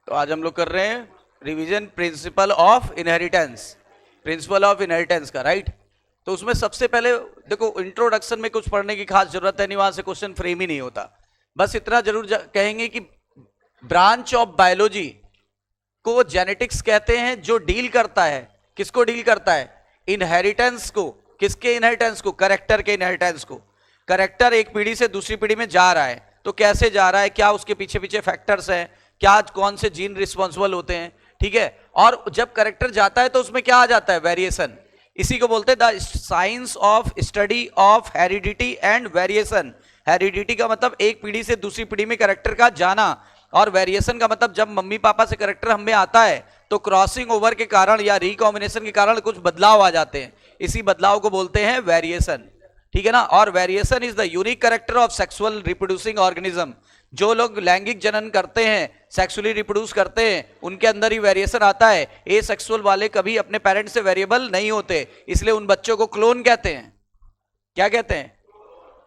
तो आज हम लोग कर रहे हैं revision principle of inheritance, principle of inheritance का, राइट। तो उसमें सबसे पहले देखो, इंट्रोडक्शन में कुछ पढ़ने की खास जरूरत है नहीं, वहां से क्वेश्चन फ्रेम ही नहीं होता। बस इतना जरूर कहेंगे कि ब्रांच ऑफ बायोलॉजी को जेनेटिक्स कहते हैं, जो डील करता है, किसको डील करता है? इनहेरिटेंस को। किसके इनहेरिटेंस को? कैरेक्टर के इनहेरिटेंस को। कैरेक्टर एक पीढ़ी से दूसरी पीढ़ी में जा रहा है, तो कैसे जा रहा है, क्या उसके पीछे पीछे फैक्टर्स हैं, क्या कौन से जीन रिस्पॉन्सिबल होते हैं, ठीक है। और जब कैरेक्टर जाता है तो उसमें क्या आ जाता है? वेरिएशन। इसी को बोलते हैं the science of study of heredity and variation. Heredity का मतलब एक पीढ़ी से दूसरी पीढ़ी में कैरेक्टर का जाना, और वेरिएशन का मतलब जब मम्मी पापा से कैरेक्टर हमें आता है तो क्रॉसिंग ओवर के कारण या रिकॉम्बिनेशन के कारण कुछ बदलाव आ जाते हैं, इसी बदलाव को बोलते हैं वेरिएशन, ठीक है ना। और variation is the unique character of sexual reproducing organism. जो लोग लैंगिक जनन करते हैं, सेक्सुअली रिप्रोड्यूस करते हैं, उनके अंदर ही वेरिएशन आता है। ए सेक्सुअल वाले कभी अपने पेरेंट्स से वेरिएबल नहीं होते, इसलिए उन बच्चों को क्लोन कहते हैं। क्या कहते हैं?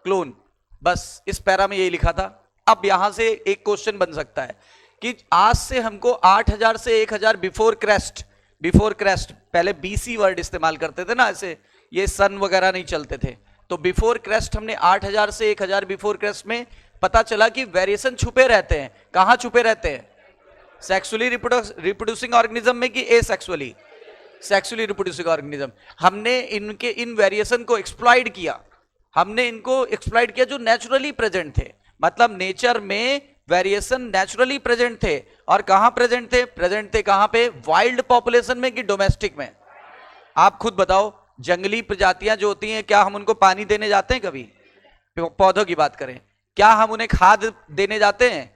क्लोन। बस इस पैरा में यही लिखा था। अब यहां से एक क्वेश्चन बन सकता है कि आज से हमको 8000 से 1000 बिफोर क्राइस्ट, पहले बीसी वर्ड इस्तेमाल करते थे ना, ऐसे ये सन वगैरह नहीं चलते थे, तो बिफोर क्राइस्ट हमने 8000 से 1000 बिफोर क्राइस्ट में पता चला कि वेरिएशन छुपे रहते हैं। कहां छुपे रहते हैं? सेक्सुअली रिप्रोड्यूसिंग ऑर्गेनिज्म में कि एसेक्सुअली? Sexually reproducing organism. हमने इनके इन वेरिएशन को एक्सप्लॉइट किया, जो नेचुरली प्रेजेंट थे। मतलब नेचर में वेरिएशन नेचुरली प्रेजेंट थे। और कहां प्रेजेंट थे? कहां पे? वाइल्ड पॉपुलेशन में कि डोमेस्टिक में? आप खुद बताओ। जंगली प्रजातियां जो होती हैं, क्या हम उनको पानी देने जाते हैं कभी? पौधों की बात करें, क्या हम उन्हें खाद देने जाते हैं?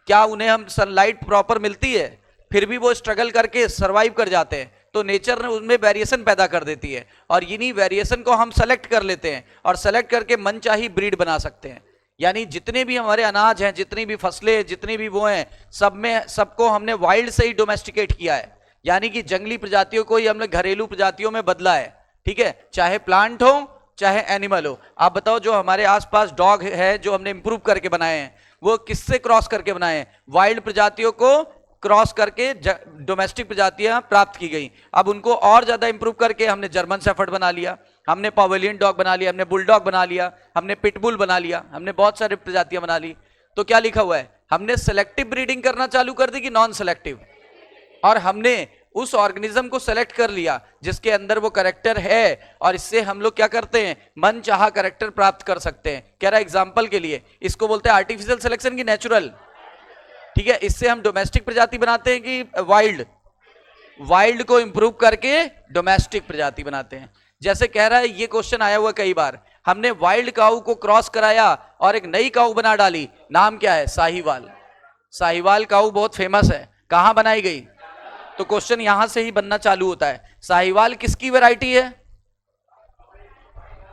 क्या उन्हें हम सनलाइट प्रॉपर मिलती है? फिर भी वो स्ट्रगल करके सरवाइव कर जाते हैं। तो नेचर ने उनमें वेरिएशन पैदा कर देती है, और इन्हीं वेरिएशन को हम सेलेक्ट कर लेते हैं, और सेलेक्ट करके मनचाही ब्रीड बना सकते हैं। यानी जितने भी हमारे अनाज हैं, जितनी भी फसलें, जितनी भी वो हैं, सबको हमने वाइल्ड से ही डोमेस्टिकेट किया है। यानी कि जंगली प्रजातियों को ही हमने घरेलू प्रजातियों में बदला है, ठीक है। चाहे प्लांट हो चाहे एनिमल हो। आप बताओ, जो हमारे आसपास डॉग है जो हमने इंप्रूव करके बनाए हैं, वो किससे क्रॉस करके बनाए हैं? वाइल्ड प्रजातियों को क्रॉस करके डोमेस्टिक प्रजातियां प्राप्त की गई। अब उनको और ज्यादा इंप्रूव करके हमने जर्मन शेफर्ड बना लिया, हमने पवेलियन डॉग बना लिया, हमने बुलडॉग बना लिया, हमने पिटबुल बना लिया, हमने बहुत सारी प्रजातियां बना ली। तो क्या लिखा हुआ है? हमने सेलेक्टिव ब्रीडिंग करना चालू कर दी कि नॉन सेलेक्टिव? और हमने उस ऑर्गेनिज्म को सेलेक्ट कर लिया जिसके अंदर वो कैरेक्टर है, और इससे हम लोग क्या करते हैं? मन चाहा कैरेक्टर प्राप्त कर सकते हैं। कह रहा एग्जाम्पल के लिए, इसको बोलते हैं आर्टिफिशियल सिलेक्शन की नेचुरल, ठीक है। इससे हम डोमेस्टिक प्रजाति बनाते हैं कि वाइल्ड को इंप्रूव करके डोमेस्टिक प्रजाति बनाते हैं। जैसे कह रहा है, ये क्वेश्चन आया हुआ कई बार, हमने वाइल्ड काऊ को क्रॉस कराया और एक नई काऊ बना डाली, नाम क्या है? साहीवाल। साहीवाल काऊ बहुत फेमस है, कहां बनाई गई? तो क्वेश्चन यहां से ही बनना चालू होता है। साहीवाल किसकी वैरायटी है?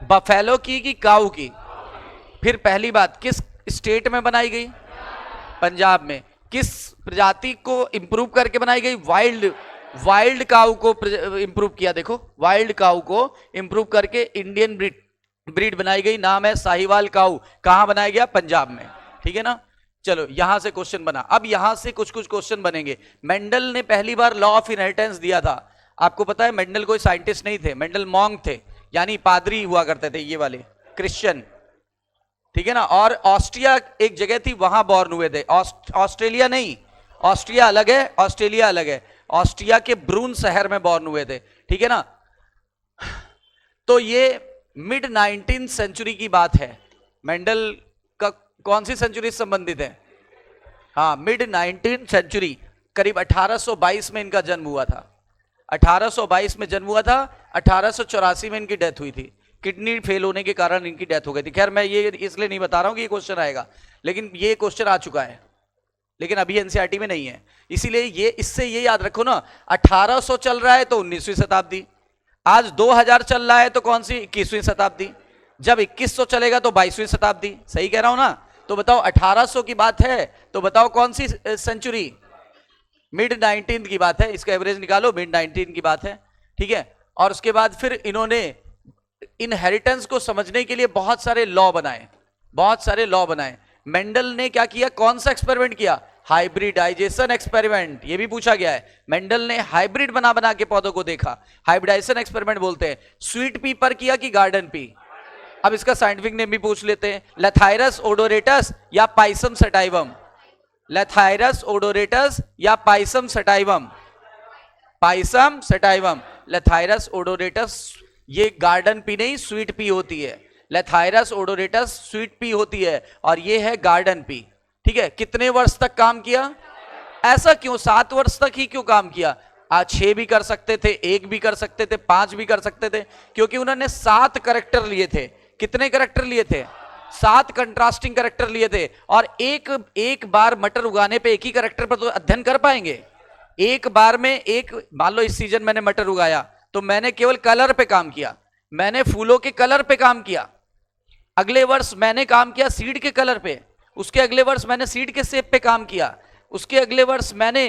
बफेलो की कि काऊ की? फिर पहली बात, किस स्टेट में बनाई गई? पंजाब में। किस प्रजाति को इंप्रूव करके बनाई गई? वाइल्ड काऊ को इंप्रूव किया। देखो, वाइल्ड काऊ को इंप्रूव करके इंडियन ब्रीड बनाई गई, नाम है साहीवाल काऊ। कहां बनाया गया? पंजाब में, ठीक है ना। चलो, यहां से क्वेश्चन बना। अब यहां से कुछ क्वेश्चन बनेंगे। मेंडल ने पहली बार लॉ ऑफ इनहेरिटेंस दिया था। आपको पता है, मेंडल कोई साइंटिस्ट नहीं थे, मेंडल मॉन्क थे, यानी पादरी हुआ करते थे, ये वाले क्रिश्चियन, ठीक है ना। और ऑस्ट्रिया एक जगह थी, वहां बॉर्न हुए थे। ऑस्ट्रेलिया नहीं, ऑस्ट्रिया अलग है, ऑस्ट्रेलिया अलग है। ऑस्ट्रिया के ब्रून शहर में बॉर्न हुए थे, ठीक है ना। तो ये मिड 19th सेंचुरी की बात है। मेंडल का कौन सी सेंचुरी से संबंधित है? हाँ, मिड 19th सेंचुरी, करीब 1822 में इनका जन्म हुआ था। 1822 में जन्म हुआ था, 1884 में इनकी डेथ हुई थी। किडनी फेल होने के कारण इनकी डेथ हो गई थी। खैर, मैं ये इसलिए नहीं बता रहा हूं कि ये क्वेश्चन आएगा, लेकिन ये क्वेश्चन आ चुका है, लेकिन अभी एनसीईआरटी में नहीं है। इसीलिए इससे ये याद रखो ना, 1800 चल रहा है तो 19वीं शताब्दी, आज 2000 चल रहा है तो कौन सी? 21वीं शताब्दी। जब 2100 चलेगा तो 22वीं शताब्दी। सही कह रहा हूं ना? तो बताओ, 1800 की बात है तो बताओ कौन सी सेंचुरी? मिड 19th की बात है। इसका एवरेज निकालो, मिड 19th की बात है, ठीक है। और उसके बाद फिर इन्होंने इनहेरिटेंस को समझने के लिए बहुत सारे लॉ बनाए। मेंडल ने क्या किया? कौन सा एक्सपेरिमेंट किया? हाइब्रिडाइजेशन एक्सपेरिमेंट, ये भी पूछा गया है। मेंडल ने हाइब्रिड बना बना के पौधों को देखा, हाइब्रिडाइजेशन एक्सपेरिमेंट बोलते हैं। स्वीट पी पर किया कि गार्डन पी? अब इसका साइंटिफिक नेम भी पूछ लेते हैं, लेथाइरस ओडोरेटस या पाइसम सटाइवम? लेथाइरस ओडोरेटस या Pisum sativum? Pisum sativum. Lathyrus odoratus ये गार्डन पी नहीं, स्वीट पी होती है। लेथाइरस ओडोरेटस स्वीट पी होती है और ये है गार्डन पी। ठीक है, कितने वर्ष तक काम किया? ऐसा क्यों 7 वर्ष तक ही क्यों काम किया? आज 6 भी कर सकते थे, 1 भी कर सकते थे, 5 भी कर सकते थे, क्योंकि उन्होंने 7 करेक्टर लिए थे। कितने करेक्टर लिए थे? 7 कंट्रास्टिंग करेक्टर लिए थे। और एक बार मटर उगाने पे एक ही करेक्टर पर तो अध्ययन कर पाएंगे? एक बार में एक, मान लो इस सीजन मैंने मटर उगाया तो मैंने केवल कलर पे काम किया, मैंने फूलों के कलर पे काम किया। अगले वर्ष मैंने काम किया सीड के कलर पे, उसके अगले वर्ष मैंने सीड के शेप पे काम किया, उसके अगले वर्ष मैंने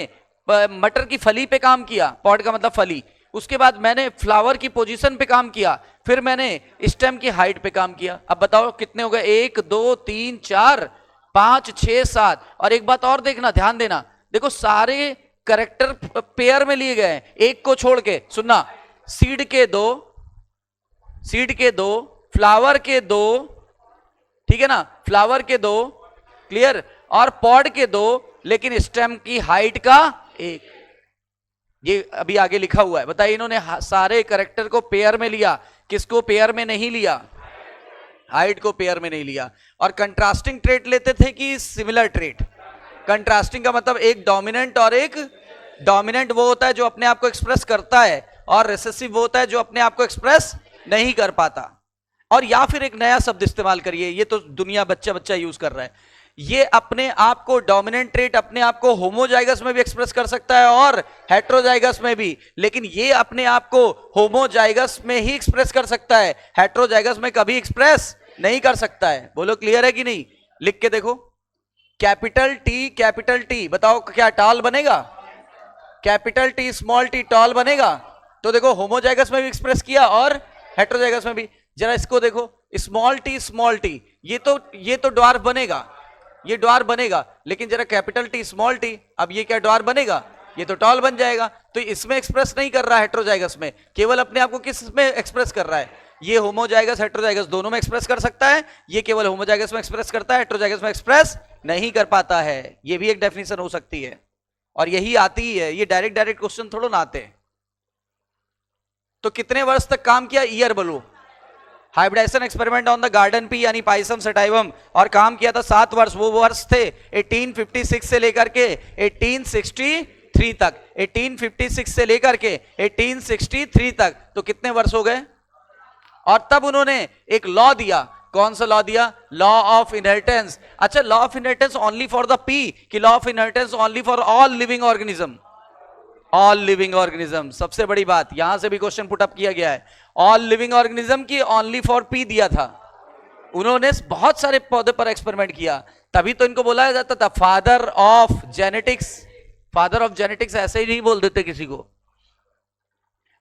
मटर की फली पे काम किया, पॉड का मतलब फली, उसके बाद मैंने फ्लावर की पोजीशन पे काम किया, फिर मैंने स्टेम की हाइट पे काम किया। अब बताओ कितने हो गए? 1 2 3 4 5 6 7। और एक बात और देखना, ध्यान देना, देखो सारे करेक्टर पेयर में लिए गए हैं, एक को छोड़ के। सुनना, सीड के 2, फ्लावर के 2, ठीक है ना, फ्लावर के 2, क्लियर, और पॉड के 2, लेकिन स्टेम की हाइट का 1। ये अभी आगे लिखा हुआ है। बताइए, इन्होंने सारे करेक्टर को पेयर में लिया, किसको पेयर में नहीं लिया? हाइट को पेयर में नहीं लिया। और कंट्रास्टिंग ट्रेट लेते थे कि सिमिलर ट्रेट? कंट्रास्टिंग का मतलब एक डोमिनेंट और एक, डोमिनेंट वो होता है जो अपने आप को एक्सप्रेस करता है, और रिसेसिव वो होता है जो अपने आप को एक्सप्रेस नहीं कर पाता। और या फिर एक नया शब्द इस्तेमाल करिए, ये तो दुनिया बच्चा बच्चा यूज कर रहा है, ये अपने आप को डोमिनेंट ट्रेट अपने आप को होमोजाइगस में भी एक्सप्रेस कर सकता है और हेट्रोजाइगस में भी, लेकिन ये अपने आप को होमोजाइगस में ही एक्सप्रेस कर सकता है, हेट्रोजाइगस में कभी एक्सप्रेस नहीं कर सकता है। बोलो क्लियर है कि नहीं? लिख के देखो, कैपिटल टी, बताओ क्या टॉल बनेगा? Capital T small T tall बनेगा? तो देखो होमोजाइगस में भी एक्सप्रेस किया और हेट्रोजाइगस में भी। जरा इसको देखो, स्मॉल टी, ये तो ड्वार्फ बनेगा, ये ड्वार्फ बनेगा, लेकिन जरा कैपिटल टी स्मॉल टी, अब ये क्या ड्वार्फ बनेगा? ये तो टॉल बन जाएगा। तो इसमें एक्सप्रेस नहीं कर रहा है हेट्रोजाइगस में, केवल अपने आप को किस में एक्सप्रेस कर रहा है? ये होमोजाइगस हेट्रोजाइगस दोनों में एक्सप्रेस कर सकता है, ये केवल होमोजाइगस में एक्सप्रेस करता है, हेट्रोजाइगस में एक्सप्रेस नहीं कर पाता है। ये भी एक डेफिनेशन हो सकती है, और यही आती ही है, ये डायरेक्ट क्वेश्चन थोड़ा ना आते हैं। तो कितने वर्ष तक काम किया? ईयर बोलो। Hybridization experiment on the garden pea यानी पाइसम सटाइवम, और काम किया था 7 वर्ष। वो वर्ष थे 1856 से लेकर के 1863 तक, 1856 से लेकर के 1863 तक। तो कितने वर्ष हो गए? और तब उन्होंने एक लॉ दिया। कौन सा लॉ दिया? Law of inheritance. अच्छा, law of inheritance only for the pea कि law of inheritance only for all living organism? All living organism. सबसे बड़ी बात, यहां से भी क्वेश्चन पुट अप किया गया है, ऑल लिविंग ऑर्गेनिज्म की ओनली फॉर पी दिया था। उन्होंने बहुत सारे पौधे पर एक्सपेरिमेंट किया, तभी तो इनको बोला जाता था father of genetics. Father of genetics ऐसे ही नहीं बोल देते किसी को।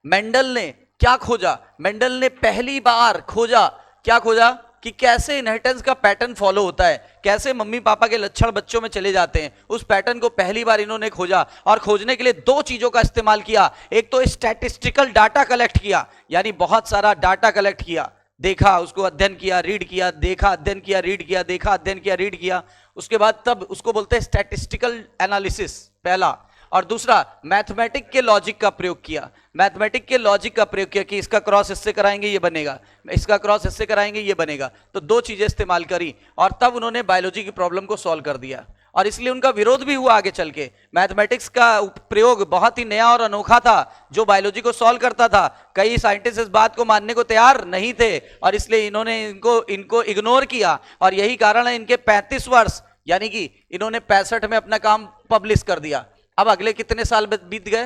मेंडल ने क्या खोजा? मेंडल ने पहली बार खोजा, क्या खोजा? कि कैसे इनहेरिटेंस का पैटर्न फॉलो होता है, कैसे मम्मी पापा के लक्षण बच्चों में चले जाते हैं, उस पैटर्न को पहली बार इन्होंने खोजा। और खोजने के लिए 2 चीजों का इस्तेमाल किया। एक तो स्टैटिस्टिकल डाटा कलेक्ट किया, यानी बहुत सारा डाटा कलेक्ट किया, देखा, उसको अध्ययन किया, रीड किया, देखा, अध्ययन किया, रीड किया, देखा, अध्ययन किया, रीड किया। उसके बाद तब उसको बोलते हैं स्टैटिस्टिकल एनालिसिस, पहला। और दूसरा, मैथमेटिक के लॉजिक का प्रयोग किया। मैथमेटिक के लॉजिक का प्रयोग किया कि इसका क्रॉस इससे कराएंगे ये बनेगा, इसका क्रॉस इससे कराएंगे ये बनेगा। तो 2 चीजें इस्तेमाल करी और तब उन्होंने बायोलॉजी की प्रॉब्लम को सॉल्व कर दिया। और इसलिए उनका विरोध भी हुआ आगे चल के। मैथमेटिक्स का प्रयोग बहुत ही नया और अनोखा था जो बायोलॉजी को सॉल्व करता था। कई साइंटिस्ट इस बात को मानने को तैयार नहीं थे और इसलिए इन्होंने इनको इग्नोर किया। और यही कारण है इनके 35 वर्ष, यानी कि इन्होंने 65 में अपना काम पब्लिश कर दिया। अब अगले कितने साल बीत गए?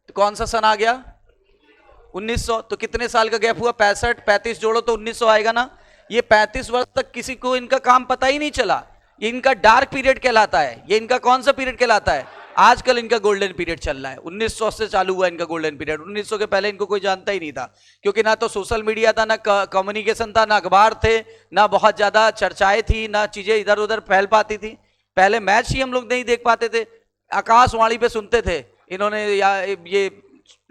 तो कौन सा सन आ गया? 1900। तो कितने साल का गैप हुआ? 65, 35 जोड़ो तो 1900 आएगा ना। ये 35 वर्ष तक किसी को इनका काम पता ही नहीं चला। ये इनका डार्क पीरियड कहलाता है। ये इनका कौन सा पीरियड कहलाता है? आजकल इनका गोल्डन पीरियड चल रहा है। 1900 से चालू हुआ इनका गोल्डन पीरियड। 1900 के पहले इनको कोई जानता ही नहीं था, क्योंकि ना तो सोशल मीडिया था, ना कम्युनिकेशन था, ना अखबार थे, ना बहुत ज्यादा चर्चाएं थी, ना चीजें इधर उधर फैल पाती थी। पहले मैच ही हम लोग नहीं देख पाते थे, आकाशवाणी पे सुनते थे, इन्होंने ये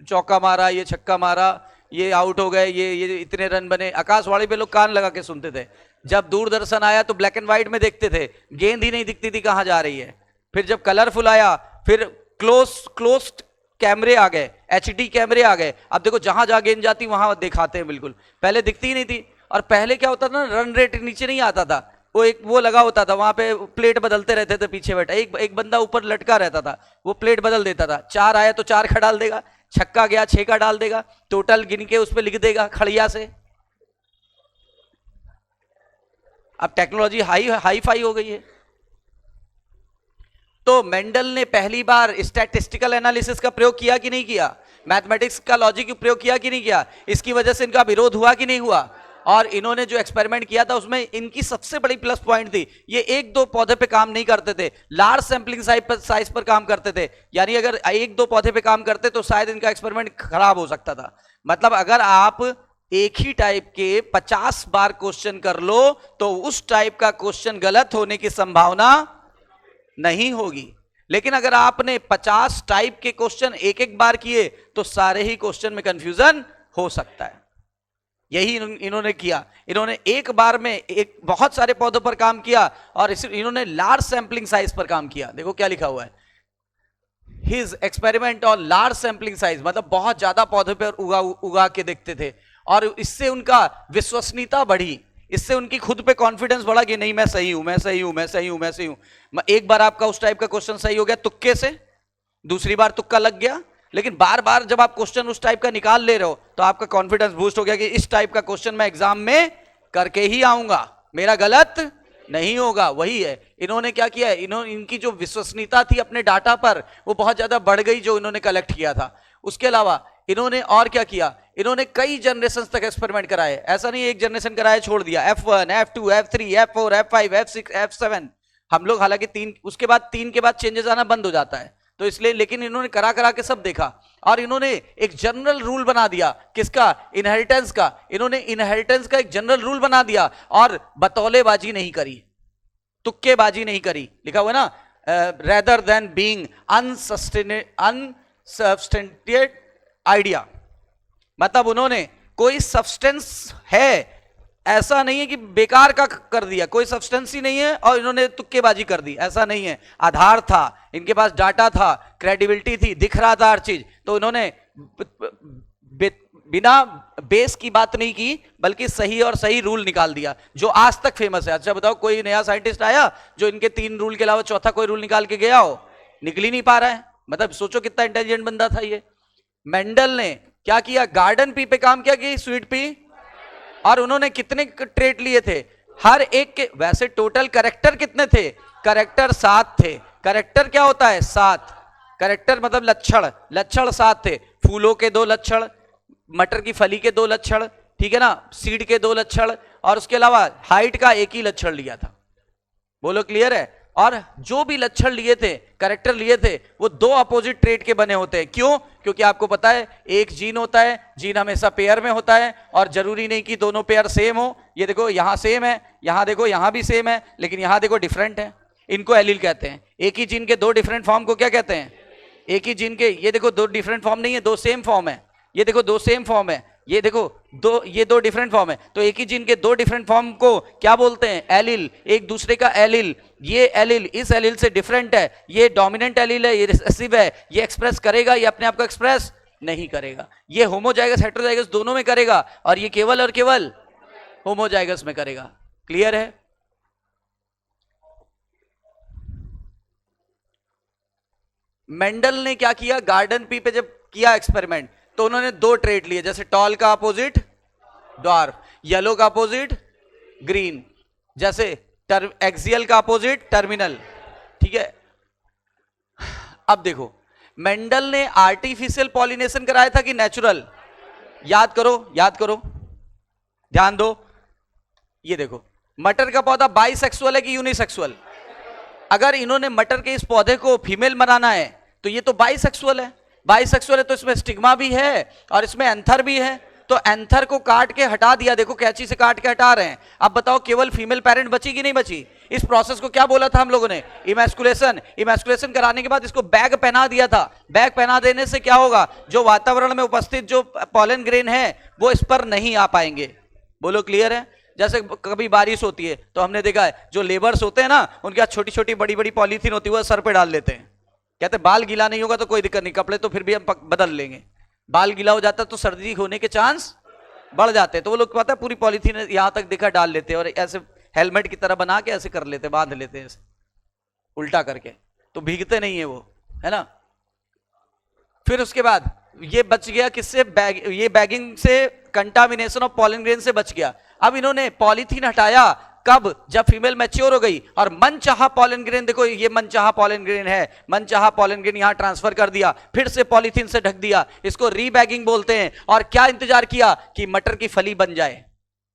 चौका मारा, ये छक्का मारा, ये आउट हो गए, ये इतने रन बने, आकाशवाणी पे लोग कान लगा के सुनते थे। जब दूरदर्शन आया तो ब्लैक एंड व्हाइट में देखते थे, गेंद ही नहीं दिखती थी कहां जा रही है। फिर जब कलरफुल आया, फिर क्लोज कैमरे आ गए, एचडी कैमरे आ गए, अब देखो जहां जहां गेंद जाती वहां दिखाते हैं बिल्कुल, पहले दिखती ही नहीं थी। और पहले क्या होता था ना, रन रेट नीचे नहीं आता था, वो लगा होता था वहां पे, प्लेट बदलते रहते थे, पीछे बैठा एक बंदा ऊपर लटका रहता था, वो प्लेट बदल देता था, 4 आया तो 4 का डाल देगा, छक्का गया 6 का डाल देगा, टोटल गिन के उस पर लिख देगा खड़िया से। अब टेक्नोलॉजी हाई फाई हो गई है। तो मेंडल ने पहली बार स्टैटिस्टिकल एनालिसिस का प्रयोग किया कि नहीं किया, मैथमेटिक्स का लॉजिक का प्रयोग किया कि नहीं किया, इसकी वजह से इनका विरोध हुआ कि नहीं हुआ। और इन्होंने जो एक्सपेरिमेंट किया था उसमें इनकी सबसे बड़ी प्लस पॉइंट थी, ये 1-2 पौधे पे काम नहीं करते थे, लार्ज सैंपलिंग साइज पर काम करते थे। यानी अगर 1-2 पौधे पे काम करते तो शायद इनका एक्सपेरिमेंट खराब हो सकता था। मतलब अगर आप एक ही टाइप के 50 बार क्वेश्चन कर लो तो उस टाइप का क्वेश्चन गलत होने की संभावना नहीं होगी। लेकिन अगर आपने 50 टाइप के क्वेश्चन एक बार किए तो सारे ही क्वेश्चन में कंफ्यूजन हो सकता है। यही इन्होंने किया, इन्होंने एक बार में एक बहुत सारे पौधों पर काम किया और इन्होंने लार्ज सैंपलिंग साइज पर काम किया। देखो क्या लिखा हुआ है, his experiment on large sampling size, मतलब बहुत ज्यादा पौधे पर उगा के देखते थे और इससे उनका विश्वसनीयता बढ़ी, इससे उनकी खुद पे कॉन्फिडेंस बढ़ा कि नहीं मैं सही हूं, मैं सही हूं, मैं सही हूं, मैं सही हूं। एक बार आपका उस टाइप का क्वेश्चन सही हो गया तुक्के से, दूसरी बार तुक्का लग गया, लेकिन बार बार जब आप क्वेश्चन उस टाइप का निकाल ले रहे हो तो आपका कॉन्फिडेंस बूस्ट हो गया कि इस टाइप का क्वेश्चन मैं एग्जाम में करके ही आऊंगा, मेरा गलत नहीं होगा। वही है, इन्होंने क्या किया, इनकी जो विश्वसनीयता थी अपने डाटा पर वो बहुत ज्यादा बढ़ गई जो इन्होंने कलेक्ट किया था। उसके अलावा इन्होंने और क्या किया, इन्होंने कई जनरेशन तक एक्सपेरिमेंट कराए, ऐसा नहीं एक जनरेशन कराया छोड़ दिया, F1, F2, F3, F4, F5, F6, F7। हम लोग हालांकि 3 उसके बाद 3 के बाद चेंजेस आना बंद हो जाता है तो इसलिए, लेकिन इन्होंने करा के सब देखा और इन्होंने एक जनरल रूल बना दिया, किसका, इनहेरिटेंस का। इन्होंने इनहेरिटेंस का एक जनरल रूल बना दिया और बतौलेबाजी नहीं करी, तुक्केबाजी नहीं करी। लिखा हुआ ना, रेदर देन बीइंग अनसब्सटेंटिएटेड आइडिया, मतलब उन्होंने कोई सब्सटेंस है, ऐसा नहीं है कि बेकार का कर दिया, कोई सब्सटेंस ही नहीं है और इन्होंने तुक्केबाजी कर दी, ऐसा नहीं है। आधार था, इनके पास डाटा था, क्रेडिबिलिटी थी, दिख रहा था हर चीज, तो इन्होंने बिना बेस की बात नहीं की बल्कि सही और सही रूल निकाल दिया जो आज तक फेमस है। अच्छा बताओ, कोई नया साइंटिस्ट आया जो इनके 3 रूल के अलावा चौथा कोई रूल निकाल के गया हो? निकल ही नहीं पा रहा है। मतलब सोचो कितना इंटेलिजेंट बंदा था ये। मेंडल ने क्या किया, गार्डन पी पे काम किया कि स्वीट पी, और उन्होंने कितने ट्रेट लिए थे, हर एक के, वैसे टोटल करेक्टर कितने थे, करेक्टर 7 थे। करेक्टर क्या होता है, 7 करेक्टर मतलब लक्षण 7 थे। फूलों के 2 लक्षण, मटर की फली के 2 लक्षण, ठीक है ना, सीड के 2 लक्षण, और उसके अलावा हाइट का एक ही लक्षण लिया था। बोलो क्लियर है? और जो भी लक्षण लिए थे, कैरेक्टर लिए थे, वो 2 अपोजिट ट्रेट के बने होते हैं। क्यों? क्योंकि आपको पता है एक जीन होता है, जीन हमेशा पेयर में होता है और जरूरी नहीं कि दोनों पेयर सेम हो। ये देखो यहां सेम है, यहां देखो यहां भी सेम है, लेकिन यहां देखो डिफरेंट है, इनको एलील कहते हैं। एक ही जीन के 2 डिफरेंट फॉर्म को क्या कहते हैं? एक ही जीन के, ये देखो 2 डिफरेंट फॉर्म नहीं है, 2 सेम फॉर्म है। ये देखो 2 सेम फॉर्म है, ये देखो ये 2 डिफरेंट फॉर्म है। तो एक ही जीन के 2 डिफरेंट फॉर्म को क्या बोलते हैं? एलील। एक दूसरे का एलील, ये एलील इस एलील से डिफरेंट है, ये डोमिनेंट एलील है, ये रिसेसिव है, ये एक्सप्रेस करेगा, ये अपने आप को एक्सप्रेस नहीं करेगा। ये होमोजाइगस हेटेरोजाइगस दोनों में करेगा और ये केवल और केवल होमोजाइगस में करेगा। क्लियर है? मेंडल ने क्या किया, गार्डन पी पे जब किया एक्सपेरिमेंट तो उन्होंने 2 ट्रेट लिए, जैसे टॉल का अपोजिट ड्वार्फ, येलो का अपोजिट ग्रीन, जैसे एक्सियल का अपोजिट टर्मिनल। ठीक है, अब देखो मेंडल ने आर्टिफिशियल पॉलिनेशन कराया था कि नेचुरल? याद करो, ध्यान दो। ये देखो मटर का पौधा बाइसेक्सुअल है कि यूनिसेक्सुअल? अगर इन्होंने मटर के इस पौधे को फीमेल बनाना है तो ये तो बाइसेक्सुअल है, बाइसेक्सुअल है तो इसमें स्टिग्मा भी है और इसमें एंथर भी है, तो एंथर को काट के हटा दिया, देखो कैंची से काट के हटा रहे हैं। अब बताओ केवल फीमेल पेरेंट बची कि नहीं बची? इस प्रोसेस को क्या बोला था हम लोगों ने? इमैस्कुलेशन। इमैस्कुलेशन कराने के बाद इसको बैग पहना दिया था। बैग पहना देने से क्या होगा, जो वातावरण में उपस्थित जो पॉलन ग्रेन है वो इस पर नहीं आ पाएंगे। बोलो क्लियर है? जैसे कभी बारिश होती है तो हमने देखा है जो लेबर्स होते हैं ना, उनके हाथ छोटी छोटी बड़ी बड़ी पॉलीथीन होती है, वो सर पे डाल लेते हैं। कहते हैं बाल गीला नहीं होगा तो कोई दिक्कत नहीं, कपड़े तो फिर भी हम बदल लेंगे। बाल गीला हो जाता तो सर्दी होने के चांस बढ़ जाते हैं, तो वो लोग पता है पूरी पॉलीथीन यहां तक दिखा डाल लेते हैं और ऐसे हेलमेट की तरह बना के ऐसे कर लेते, बांध लेते हैं ऐसे उल्टा करके, तो भीगते नहीं है वो, है ना। फिर उसके बाद ये बच गया किससे? ये बैगिंग से, कंटामिनेशन ऑफ पॉलन ग्रेन से बच गया। अब इन्होंने पॉलीथीन हटाया कब? जब फीमेल मैच्योर हो गई और मनचाहा पॉलन ग्रेन, देखो ये मनचाहा पॉलन ग्रेन है, मनचाहा पॉलन ग्रेन यहां ट्रांसफर कर दिया, फिर से पॉलीथीन से ढक दिया, इसको रीबैगिंग बोलते हैं। और क्या इंतजार किया कि मटर की फली बन जाए,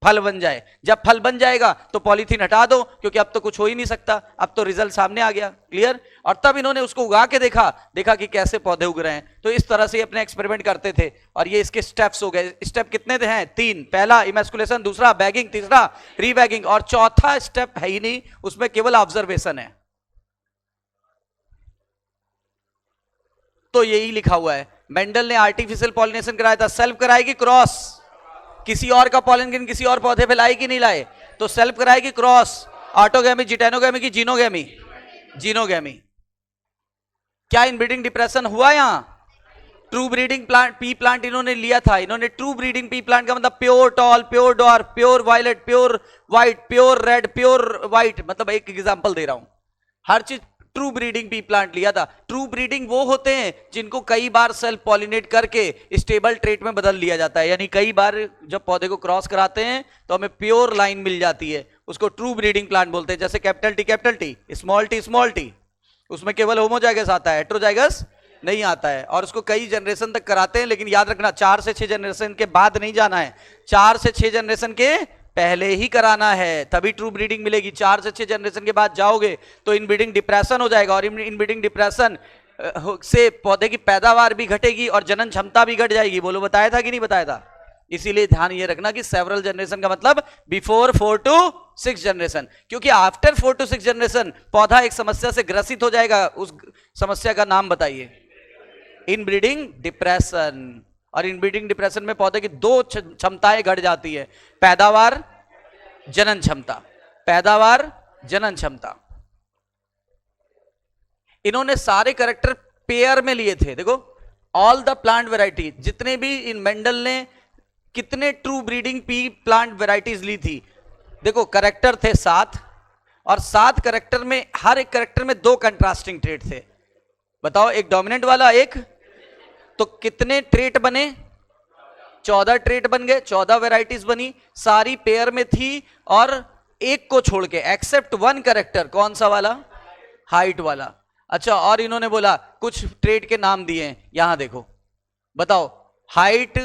फल बन जाए। जब फल बन जाएगा तो पॉलीथीन हटा दो, क्योंकि अब तो कुछ हो ही नहीं सकता, अब तो रिजल्ट सामने आ गया। क्लियर? और तब इन्होंने उसको उगा के देखा कि कैसे पौधे उग रहे हैं। तो इस तरह से अपने एक्सपेरिमेंट करते थे और ये इसके स्टेप्स हो गए। स्टेप कितने थे? हैं 3। पहला इमैस्कुलेशन, दूसरा बैगिंग, तीसरा रीबैगिंग, और चौथा स्टेप है ही नहीं, उसमें केवल ऑब्जर्वेशन है। तो यही लिखा हुआ है। मेंडल ने आर्टिफिशियल पॉलिनेशन कराया था, सेल्फ कराएगी क्रॉस? किसी और का पॉलन ग्रेन किसी और पौधे पे लाए कि नहीं लाए? तो सेल्फ कराएगी क्रॉस, ऑटोगैमी, जिटेनोगैमी की जीनोगैमी? जीनोगैमी। क्या इनब्रीडिंग डिप्रेशन हुआ? यहां true breeding plant, P plant इन्होंने लिया था। इन्होंने ट्रू ब्रीडिंग पी प्लांट का मतलब pure tall, pure dwarf, pure violet, pure white, pure red, pure white, मतलब एक एग्जांपल दे रहा हूं, हर चीज ट्रू ब्रीडिंग पी प्लांट लिया था। ट्रू ब्रीडिंग वो होते हैं जिनको कई बार सेल्फ पॉलिनेट करके स्टेबल ट्रेट में बदल लिया जाता है, यानी कई बार जब पौधे को क्रॉस कराते हैं तो हमें प्योर लाइन मिल जाती है, उसको ट्रू ब्रीडिंग प्लांट बोलते हैं। जैसे कैपिटल टी, स्मॉल टी, उसमें केवल होमोजाइगस आता है, हेटेरोजाइगस नहीं आता है, और उसको कई जनरेशन तक कराते हैं। लेकिन याद रखना 4 से 6 जनरेशन के बाद नहीं जाना है, 4 से 6 जनरेशन के पहले ही कराना है, तभी ट्रू ब्रीडिंग मिलेगी। 4 से 6 जनरेशन के बाद जाओगे तो इनब्रीडिंग डिप्रेशन हो जाएगा, और इनब्रीडिंग डिप्रेशन से पौधे की पैदावार भी घटेगी और जनन क्षमता भी घट जाएगी। बोलो बताया था कि नहीं बताया था? इसीलिए ध्यान ये रखना कि सेवरल जनरेशन का मतलब बिफोर 4 to 6 जनरेशन, क्योंकि आफ्टर 4 to 6 जनरेशन पौधा एक समस्या से ग्रसित हो जाएगा। उस समस्या का नाम बताइए। Inbreeding depression. और इनब्रीडिंग डिप्रेशन में पौधे की 2 क्षमताएं घट जाती है, पैदावार, जनन क्षमता। पैदावार, जनन क्षमता। इन्होंने सारे कैरेक्टर पेयर में लिए थे। देखो ऑल द प्लांट वेराइटी, जितने भी इन मेंडल ने कितने true breeding pea plant varieties ली थी, देखो कैरेक्टर थे 7, और 7 कैरेक्टर में हर एक कैरेक्टर में 2 कंट्रास्टिंग ट्रेट थे। बताओ, एक डोमिनेंट वाला, एक, तो कितने ट्रेट बने? 14 ट्रेट बन गए, 14 वेराइटीज बनी, सारी पेयर में थी, और एक को छोड़ के एक्सेप्ट 1 कैरेक्टर, कौन सा वाला? हाइट वाला। अच्छा, और इन्होंने बोला कुछ ट्रेट के नाम दिए हैं, यहां देखो, बताओ। हाइट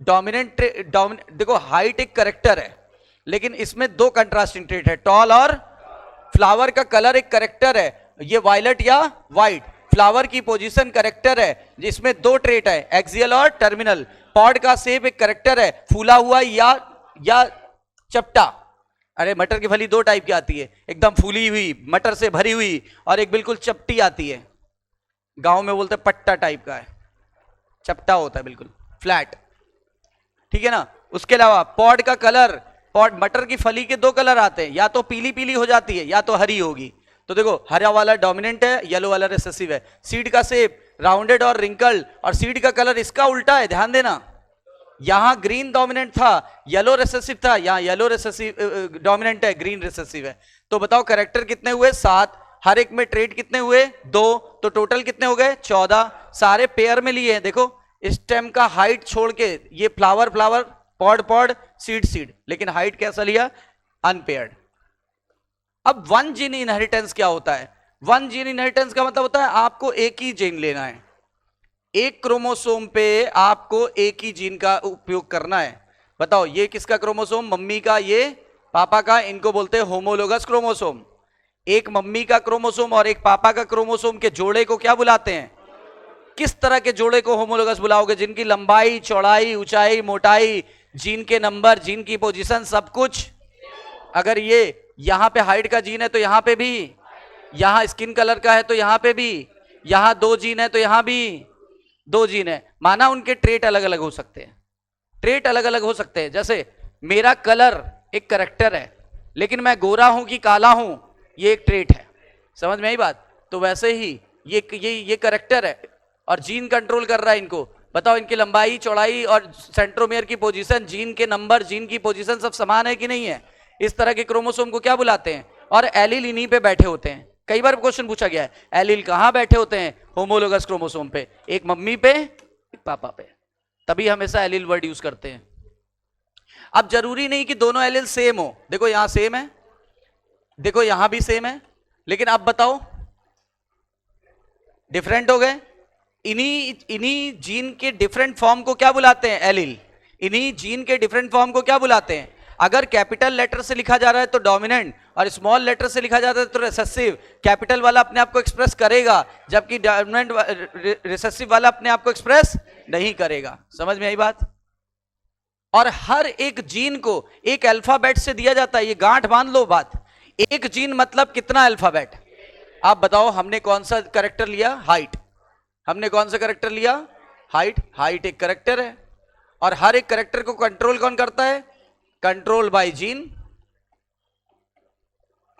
डोमिनेंट, देखो हाइट एक कैरेक्टर है, लेकिन इसमें 2 कंट्रास्टिंग ट्रेट है, टॉल और फ्लावर का कलर एक कैरेक्टर है, ये वायलेट या व्हाइट। फ्लावर की पोजीशन कैरेक्टर है, जिसमें 2 ट्रेट है, एक्सियल और टर्मिनल। पॉड का शेप एक कैरेक्टर है, फूला हुआ या चपटा। अरे मटर की फली 2 टाइप की आती है, एकदम फूली हुई, मटर से भरी हुई, और एक बिल्कुल चपटी आती है, गांव में बोलते हैं पट्टा टाइप का है, चपटा होता है बिल्कुल फ्लैट, ठीक है ना। उसके अलावा पॉड का कलर, पॉड मटर की फली के 2 कलर आते हैं, या तो पीली पीली हो जाती है या तो हरी होगी। तो देखो हरा वाला डोमिनेंट है, येलो वाला रिसेसिव है। सीड का शेप राउंडेड और रिंकल्ड, और सीड का कलर इसका उल्टा है, ध्यान देना। यहां ग्रीन डोमिनेंट था, येलो रिसेसिव था, यहां येलो रिसेसिव डोमिनेंट है, ग्रीन रिसेसिव है। तो बताओ कैरेक्टर कितने हुए? 7। हर एक में ट्रेट कितने हुए? 2। तो टोटल कितने हो गए? 14। सारे पेयर में लिए हैं। देखो स्टेम का हाइट छोड़ के, ये flower flower, pod pod, seed seed, लेकिन हाइट कैसा लिया? अनपेयर्ड। अब 1 जीन इनहेरिटेंस क्या होता है? 1 जीन इनहेरिटेंस का मतलब होता है आपको एक ही जीन लेना है, एक क्रोमोसोम पे आपको एक ही जीन का उपयोग करना है। बताओ ये किसका क्रोमोसोम? मम्मी का, ये पापा का, इनको बोलते हैं होमोलोगस क्रोमोसोम। एक मम्मी का क्रोमोसोम और एक पापा का क्रोमोसोम के जोड़े को क्या बुलाते हैं? किस तरह के जोड़े को होमोलोगस बुलाओगे? जिनकी लंबाई, चौड़ाई, ऊंचाई, मोटाई जीन के नंबर, जीन की पोजीशन, सब कुछ। अगर ये यहां पे हाइट का जीन है तो यहां पे भी, यहां स्किन कलर का है तो यहां पे भी, यहां 2 जीन है तो यहां भी 2 जीन है। माना उनके ट्रेट अलग अलग हो सकते हैं, ट्रेट अलग अलग हो सकते हैं। जैसे मेरा कलर एक करेक्टर है, लेकिन मैं गोरा हूं कि काला हूं ये एक ट्रेट है। समझ में आई बात? तो वैसे ही ये करेक्टर है और जीन कंट्रोल कर रहा है इनको। बताओ इनकी लंबाई, चौड़ाई और सेंट्रोमियर की पोजीशन, जीन के नंबर, जीन की पोजीशन सब समान है कि नहीं है? इस तरह के क्रोमोसोम को क्या बुलाते हैं? और एलील इन्हीं पे बैठे होते हैं। कई बार क्वेश्चन पूछा गया है, एलील कहां बैठे होते हैं? होमोलोगस क्रोमोसोम पे, एक मम्मी पे एक पापा पे। तभी हमेशा एलील वर्ड यूज करते हैं। अब जरूरी नहीं कि दोनों एलील सेम हो। देखो यहां सेम है, देखो यहां भी सेम है, लेकिन अब बताओ डिफरेंट हो गए। इन्हीं जीन के डिफरेंट फॉर्म को क्या बुलाते हैं? एलील। इन्हीं जीन के डिफरेंट फॉर्म को क्या बुलाते हैं? अगर कैपिटल लेटर से लिखा जा रहा है तो डोमिनेंट, और स्मॉल लेटर से लिखा जाता है तो रिसेसिव। कैपिटल वाला अपने आप को एक्सप्रेस करेगा, जबकि डोमिनेंट रिसेसिव वाला अपने आप को एक्सप्रेस नहीं करेगा। समझ में आई बात? और हर एक जीन को एक अल्फाबेट से दिया जाता है। ये गांठ बांध लो बात। एक जीन मतलब कितना अल्फाबेट? आप बताओ, हमने कौन सा कैरेक्टर लिया? हाइट। हमने कौन सा कैरेक्टर लिया? हाइट। हाइट एक कैरेक्टर है, और हर एक कैरेक्टर को कंट्रोल कौन करता है? Control by gene.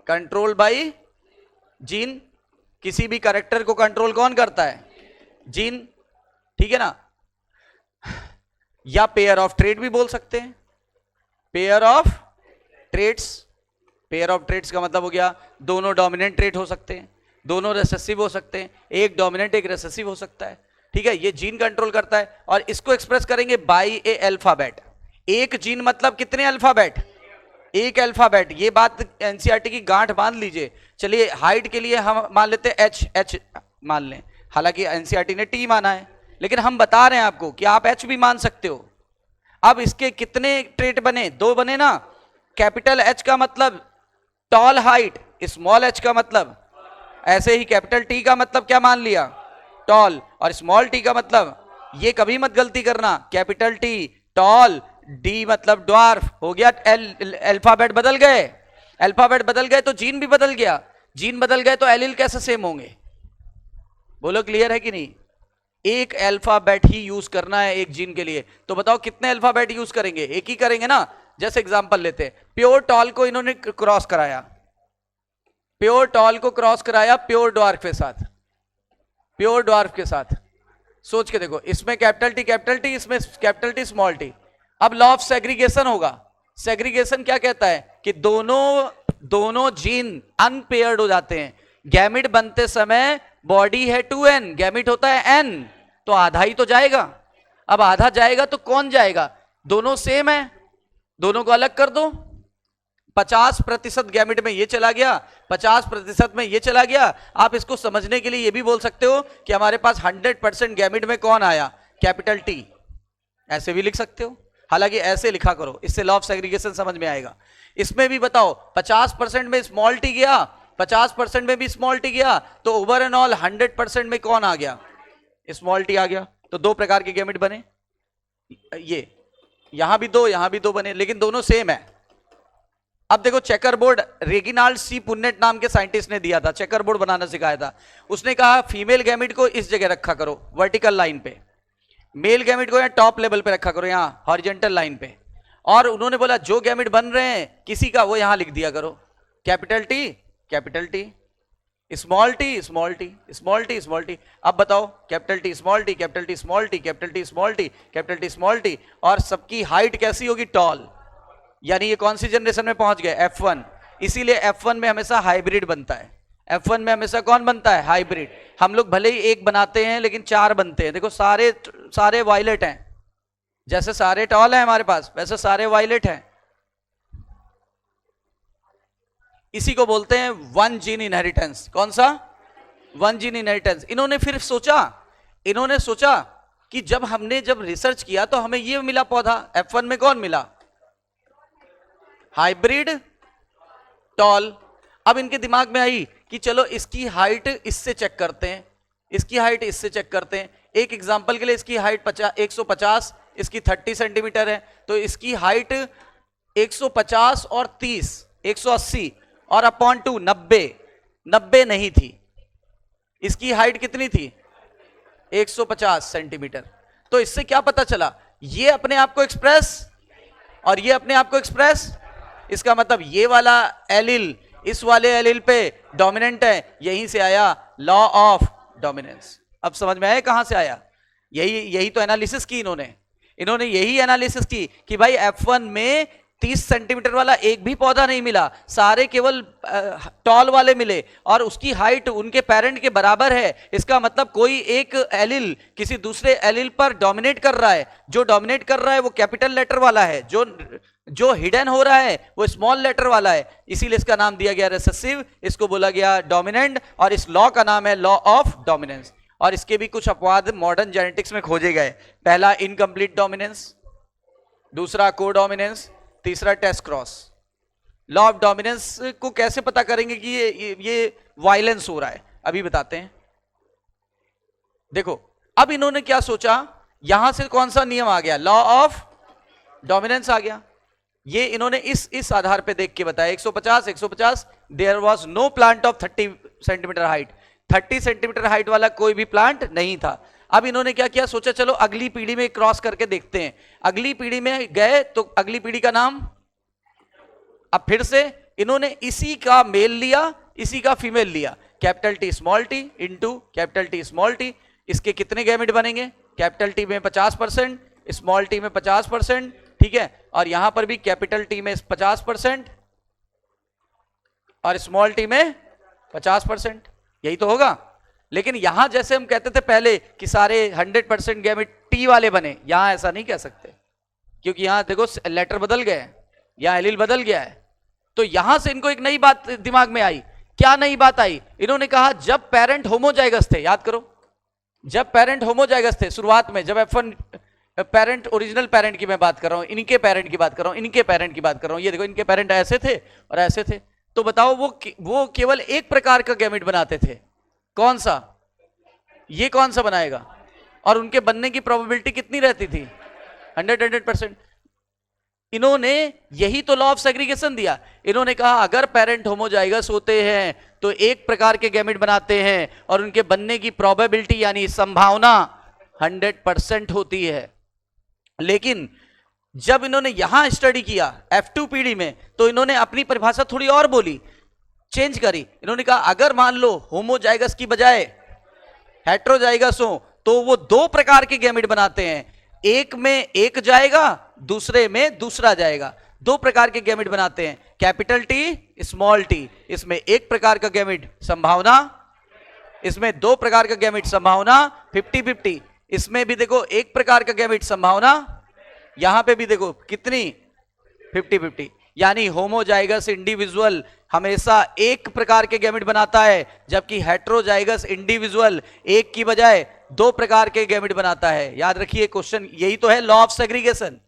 Control by gene. किसी भी कैरेक्टर को कंट्रोल कौन करता है? जीन। ठीक है ना? या पेयर ऑफ ट्रेट भी बोल सकते हैं। Pair of traits. Pair of traits का मतलब हो गया दोनों डोमिनेंट ट्रेट हो सकते हैं, दोनों रिसेसिव हो सकते हैं, एक डोमिनेंट एक रिसेसिव हो सकता है। ठीक है, ये जीन कंट्रोल करता है, और इसको एक्सप्रेस करेंगे बाय ए अल्फाबेट। एक जीन मतलब कितने अल्फाबेट? एक अल्फाबेट। ये बात एनसीईआरटी की गांठ बांध लीजिए। चलिए हाइट के लिए हम मान लेते हैं एच मान लें, हालांकि एनसीईआरटी ने टी माना है, लेकिन हम बता रहे हैं आपको कि आप एच भी मान सकते हो। अब इसके कितने ट्रेट बने? 2 बने ना। कैपिटल एच का मतलब टॉल हाइट, स्मॉल एच का मतलब, ऐसे ही कैपिटल टी का मतलब क्या मान लिया? टॉल। और स्मॉल टी का मतलब, ये कभी मत गलती करना, कैपिटल टी टॉल, डी मतलब ड्वार्फ। हो गया अल्फाबेट बदल गए। अल्फाबेट बदल गए तो जीन भी बदल गया। जीन बदल गए तो एलील कैसे सेम होंगे? बोलो क्लियर है कि नहीं? एक अल्फाबेट ही यूज करना है एक जीन के लिए। तो बताओ कितने अल्फाबेट यूज करेंगे? एक ही करेंगे ना। जैसे एग्जांपल लेते हैं, प्योर टॉल को इन्होंने क्रॉस कराया, प्योर टॉल को क्रॉस कराया प्योर ड्वार्फ के साथ, प्योर ड्वार्फ के साथ। सोच के देखो, इसमें कैपिटल टी, इसमें कैपिटल टी स्मॉल टी। अब लॉ ऑफ सेग्रीगेशन होगा। सेग्रीगेशन क्या कहता है कि दोनों जीन अनपेयर्ड हो जाते हैं। गैमिट बनते समय बॉडी है 2n, गैमिट होता है n, तो आधा ही तो जाएगा। अब आधा जाएगा तो कौन जाएगा? दोनों सेम है, दोनों को अलग कर दो। 50% गैमिट में ये चला गया, 50% में ये चला गया। आप इसको समझने के लिए ये भी बोल सकते हो कि हमारे पास 100% गैमिट में कौन आया? Capital T. ऐसे भी लिख सकते हो, हालांकि ऐसे लिखा करो, इससे लॉ ऑफ सेग्रीगेशन समझ में आएगा। इसमें भी बताओ 50% में स्मॉल टी गया, 50% में भी स्मॉल टी गया, तो ओवर एंड ऑल 100% में कौन आ गया? स्मॉल टी आ गया। तो 2 प्रकार के गैमिट बने। ये यहां भी 2, यहां भी 2 बने, लेकिन दोनों सेम है। अब देखो चेकर बोर्ड, रेगिनाल्ड सी पुन्नेट नाम के साइंटिस्ट ने दिया था, चेकर बोर्ड बनाना सिखाया था। उसने कहा फीमेल गैमिट को इस जगह रखा करो वर्टिकल लाइन पे, मेल गैमिट को यहाँ टॉप लेवल पे रखा करो यहाँ हॉरिजॉन्टल लाइन पे, और उन्होंने बोला जो गैमिट बन रहे हैं किसी का वो यहां लिख दिया करो, capital T, small T, small T, small T, small T. अब बताओ capital T small T, capital T small T, capital T small T, capital T small T, और सबकी हाइट कैसी होगी? टॉल। यानी ये कौन सी जनरेशन में पहुंच गए? F1। इसीलिए F1 में हमेशा हाइब्रिड बनता है। F1 में हमेशा कौन बनता है? हाइब्रिड। हम लोग भले ही एक बनाते हैं लेकिन 4 बनते हैं। देखो सारे वायलेट हैं, जैसे सारे टॉल हैं हमारे पास वैसे सारे वायलेट हैं। इसी को बोलते हैं 1 जीन इनहेरिटेंस। कौन सा? 1 जीन इनहेरिटेंस। इन्होंने फिर सोचा कि जब रिसर्च किया तो हमें ये मिला पौधा। F1 में कौन मिला? Hybrid tall. अब इनके दिमाग में आई कि चलो इसकी हाइट इससे चेक करते हैं, इसकी हाइट इससे चेक करते हैं। एक एग्जांपल के लिए इसकी हाइट 150, इसकी 30 सेंटीमीटर है, तो इसकी हाइट 150 और 30 180 और अपॉन 2 90 नहीं थी, इसकी हाइट कितनी थी 150 सेंटीमीटर। तो इससे क्या पता चला, ये अपने आप को एक्सप्रेस और ये अपने आप को एक्सप्रेस, इसका मतलब ये वाला एलिल इस वाले एलिल पे डोमिनेंट है, यहीं से आया लॉ ऑफ डोमिनेंस। अब समझ में आया कहां से आया, यही तो एनालिसिस की इन्होंने यही एनालिसिस की कि भाई F1 में 30 सेंटीमीटर वाला एक भी पौधा नहीं मिला, सारे केवल टॉल वाले मिले और उसकी हाइट उनके पेरेंट के बराबर है। इसका मतलब कोई एक एलिल किसी दूसरे एलिल पर डोमिनेट कर रहा है, जो डोमिनेट कर रहा है वो कैपिटल लेटर वाला है, जो हिडन हो रहा है वो स्मॉल लेटर वाला है, इसीलिए इसका नाम दिया गया रिसेसिव, इसको बोला गया डोमिनेंट, और इस लॉ का नाम है लॉ ऑफ डोमिनेंस। और इसके भी कुछ अपवाद मॉडर्न जेनेटिक्स में खोजे गए। पहला इनकम्प्लीट डोमिनेंस, दूसरा को डोमिनेंस, तीसरा test cross. Law of dominance को कैसे पता करेंगे कि ये वायलेंस हो रहा है, अभी बताते हैं। देखो अब इन्होंने क्या सोचा, यहां से कौन सा नियम आ गया, लॉ ऑफ डोमिनेंस आ गया। ये इन्होंने इस आधार पे देख के बताया 150 there was no plant of 30 centimetre height, 30 centimetre height वाला कोई भी प्लांट नहीं था। अब इन्होंने क्या किया, सोचा चलो अगली पीढ़ी में क्रॉस करके देखते हैं। अगली पीढ़ी में गए तो अगली पीढ़ी का नाम, अब फिर से इन्होंने इसी का मेल लिया, इसी का फीमेल लिया, capital T small T into capital T small T. इसके कितने गैमेट बनेंगे, कैपिटल टी में 50%, स्मॉल टी में 50%, ठीक है, और यहां पर भी कैपिटल टी में 50% और स्मॉल टी में 50%, यही तो होगा। लेकिन यहां जैसे हम कहते थे पहले कि सारे 100% गैमेट टी वाले बने, यहां ऐसा नहीं कह सकते, क्योंकि यहां देखो लेटर बदल गए, यहां एलील बदल गया है। तो यहां से इनको एक नई बात दिमाग में आई। क्या नई बात आई, इन्होंने कहा जब पेरेंट होमोजाइगस थे, याद करो जब पेरेंट होमोजाइगस थे शुरुआत में, जब F1 पेरेंट, ओरिजिनल पेरेंट की मैं बात कर रहा हूं, इनके पेरेंट की बात कर रहा हूं, इनके पेरेंट की बात कर रहा हूं, ये देखो इनके पेरेंट ऐसे थे और ऐसे थे, तो बताओ वो केवल एक प्रकार का गैमेट बनाते थे, कौन सा, ये कौन सा बनाएगा, और उनके बनने की प्रोबेबिलिटी कितनी रहती थी, 100%। इन्होंने यही तो लॉ ऑफ सेग्रीगेशन दिया। इन्होंने कहा अगर पेरेंट होमोजाइगस होते हैं तो एक प्रकार के गैमेट बनाते हैं और उनके बनने की प्रोबेबिलिटी यानी संभावना 100% होती है। लेकिन जब इन्होंने यहां स्टडी किया F2 पीढ़ी में, तो इन्होंने अपनी परिभाषा थोड़ी और बोली, चेंज करी। इन्होंने कहा अगर मान लो होमोजाइगस की बजाय हेट्रोजाइगस हो तो वो दो प्रकार के गैमेट बनाते हैं, एक में एक जाएगा, दूसरे में दूसरा जाएगा, दो प्रकार के गैमेट बनाते हैं, कैपिटल टी स्मॉल टी। इसमें एक प्रकार का गैमेट संभावना, इसमें दो प्रकार का गैमेट संभावना 50-50, इसमें भी देखो एक प्रकार का गैमेट संभावना, यहां पे भी देखो कितनी 50-50। यानी होमोजाइगस इंडिविजुअल हमेशा एक प्रकार के गैमेट बनाता है, जबकि हेट्रोजाइगस इंडिविजुअल एक की बजाय दो प्रकार के गैमेट बनाता है। याद रखिए क्वेश्चन यही तो है, लॉ ऑफ सेग्रीगेशन,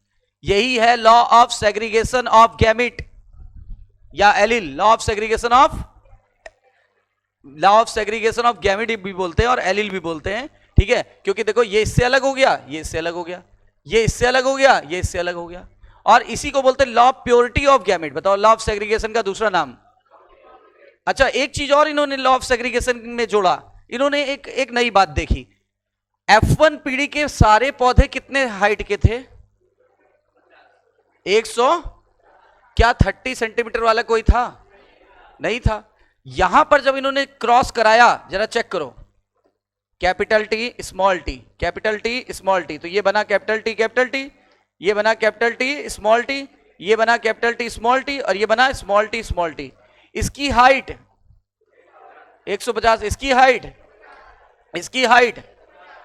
यही है law of segregation of gamete या allele, law of segregation of gamete भी बोलते हैं और एलिल भी बोलते हैं, ठीक है। क्योंकि देखो ये इससे अलग हो गया, ये इससे अलग हो गया, ये इससे अलग हो गया, ये इससे अलग हो गया, और इसी को बोलते हैं law of purity of gamete. बताओ लॉ ऑफ सेग्रीगेशन का दूसरा नाम। अच्छा एक चीज और इन्होंने लॉ ऑफ सेग्रीगेशन में जोड़ा, इन्होंने एक नई बात देखी। F1 पीढ़ी के सारे पौधे कितने हाइट के थे, 100, क्या 30 सेंटीमीटर वाला कोई था, नहीं था। यहां पर जब इन्होंने क्रॉस कराया, जरा चेक करो, capital T small T, capital T small T, तो ये बना कैपिटल टी, ये बना कैपिटल टी स्मॉल टी, ये बना कैपिटल टी स्मॉल टी, और ये बना स्मॉल टी। इसकी हाइट 150,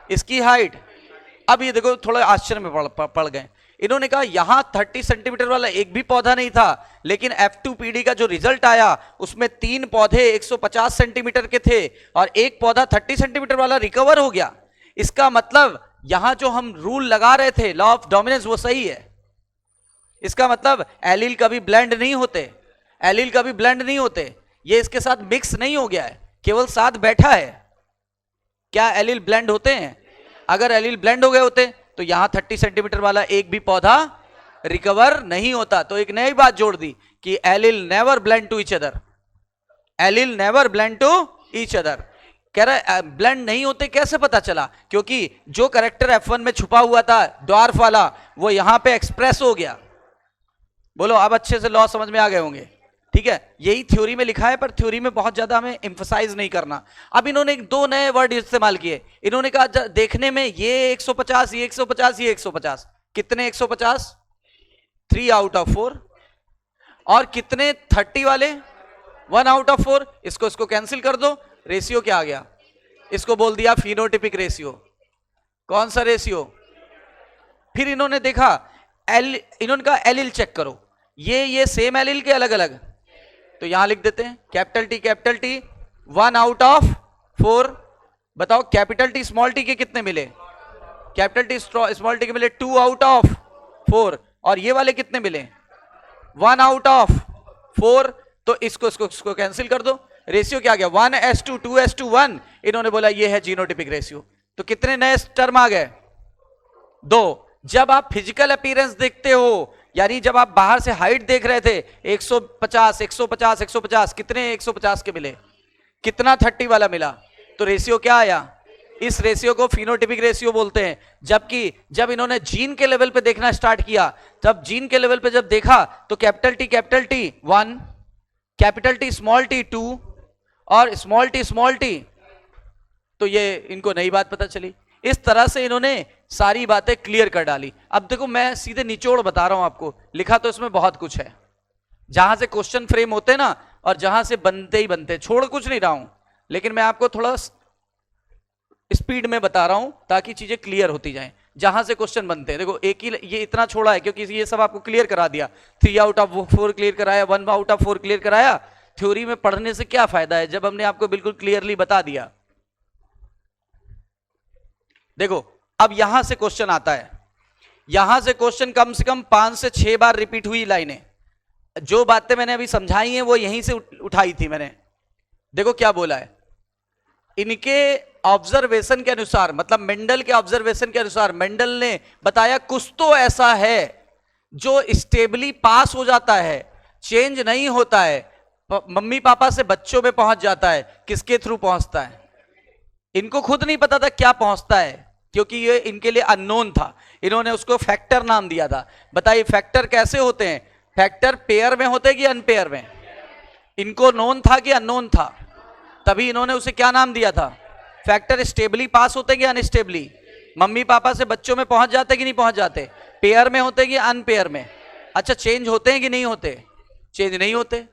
इसकी हाइट। अब ये देखो थोड़ा आश्चर्य में पड़ गए। इन्होंने कहा यहां 30 सेंटीमीटर वाला एक भी पौधा नहीं था, लेकिन F2 पीढ़ी का जो रिजल्ट आया उसमें 3 पौधे 150 सेंटीमीटर के थे और एक पौधा 30 सेंटीमीटर वाला रिकवर हो गया। इसका मतलब यहां जो हम रूल लगा रहे थे लॉ ऑफ डोमिनेंस वो सही है। इसका मतलब एलील कभी ब्लेंड नहीं होते, ये इसके साथ मिक्स नहीं हो गया है, केवल साथ बैठा है। क्या एलील ब्लेंड होते हैं? अगर एलील ब्लेंड हो गए होते तो यहां 30 सेंटीमीटर वाला एक भी पौधा रिकवर नहीं होता। तो एक नई बात जोड़ दी कि allele never blend to each other, allele never blend to each other. कह रहा ब्लेंड नहीं होते कैसे पता चला? क्योंकि जो करेक्टर F1 में छुपा हुआ था ड्वार्फ वाला, वो यहां पे एक्सप्रेस हो गया। बोलो अब अच्छे से लॉ समझ में आ गए होंगे, ठीक है? यही थ्योरी में लिखा है, पर थ्योरी में बहुत ज्यादा हमें एम्फसाइज नहीं करना। अब इन्होंने दो नए वर्ड इस्तेमाल किए। इन्होंने कहा देखने में ये 150, ये 150, ये 150, कितने 150? 3 आउट ऑफ 4। और कितने 30 वाले? 1 आउट ऑफ 4। इसको कैंसिल कर दो, रेशियो क्या आ गया? इसको बोल दिया फिनोटिपिक रेशियो। कौन सा रेशियो? फिर इन्होंने देखा इन्होंने कहा एलिल चेक करो, ये सेम एलिल के अलग अलग, तो यहां लिख देते हैं कैपिटल टी 1 आउट ऑफ 4। बताओ कैपिटल टी स्मॉल टी के कितने मिले? कैपिटल टी स्मॉल टी के मिले 2 आउट ऑफ 4। और ये वाले कितने मिले? 1 आउट ऑफ 4। तो इसको कैंसिल कर दो, रेशियो क्या आ गया? 1:2, 2:1। इन्होंने बोला ये है जीनोटिपिक रेशियो। तो कितने नए टर्म आ गए? 2। जब आप फिजिकल अपीयरेंस देखते हो, यानी जब आप बाहर से हाइट देख रहे थे 150, 150, 150, कितने 150 के मिले? कितना 30 वाला मिला? तो रेशियो क्या आया? इस रेशियो को फिनोटिपिक रेशियो बोलते हैं। जबकि जब इन्होंने जीन के लेवल पे देखना स्टार्ट किया, तब जीन के लेवल पे जब देखा तो capital T 1, capital T small T 2 और स्मॉल टी, तो ये इनको नई बात पता चली। इस तरह से इन्होंने सारी बातें क्लियर कर डाली। अब देखो मैं सीधे निचोड़ बता रहा हूं आपको, लिखा तो इसमें बहुत कुछ है। जहां से क्वेश्चन फ्रेम होते हैं ना, और जहां से बनते ही बनते, छोड़ कुछ नहीं रहा हूं, लेकिन मैं आपको थोड़ा स्पीड में बता रहा हूं ताकि चीजें क्लियर होती जाएं। जहां से क्वेश्चन बनते हैं, देखो एक ही ये इतना छोड़ा है क्योंकि ये सब आपको क्लियर करा दिया। 3 आउट ऑफ 4 क्लियर कराया, 1 आउट ऑफ 4 क्लियर कराया। थ्योरी में पढ़ने से क्या फायदा है जब हमने आपको बिल्कुल क्लियरली बता दिया। देखो अब यहां से क्वेश्चन आता है, यहां से क्वेश्चन कम से कम 5 से 6 बार रिपीट हुई लाइनें। जो बातें मैंने अभी समझाई हैं वो यहीं से उठाई थी मैंने। देखो क्या बोला है, इनके ऑब्जर्वेशन के अनुसार, मतलब मेंडल के ऑब्जर्वेशन के अनुसार, मेंडल ने बताया कुछ तो ऐसा है जो स्टेबली पास हो जाता है, चेंज नहीं होता है, मम्मी पापा से बच्चों में पहुंच जाता है। किसके थ्रू पहुंचता है? इनको खुद नहीं पता था क्या पहुंचता है, क्योंकि ये इनके लिए अननोन था। इन्होंने उसको फैक्टर नाम दिया था। बताइए फैक्टर कैसे होते हैं? फैक्टर पेयर में होते कि अनपेयर में? इनको नोन था कि अननोन था? तभी इन्होंने उसे क्या नाम दिया था? फैक्टर। स्टेबली पास होते कि अनस्टेबली? मम्मी पापा से बच्चों में पहुंच जाते कि नहीं पहुंच जाते? पेयर में होते कि अनपेयर में? अच्छा चेंज होते हैं कि नहीं होते? चेंज नहीं होते,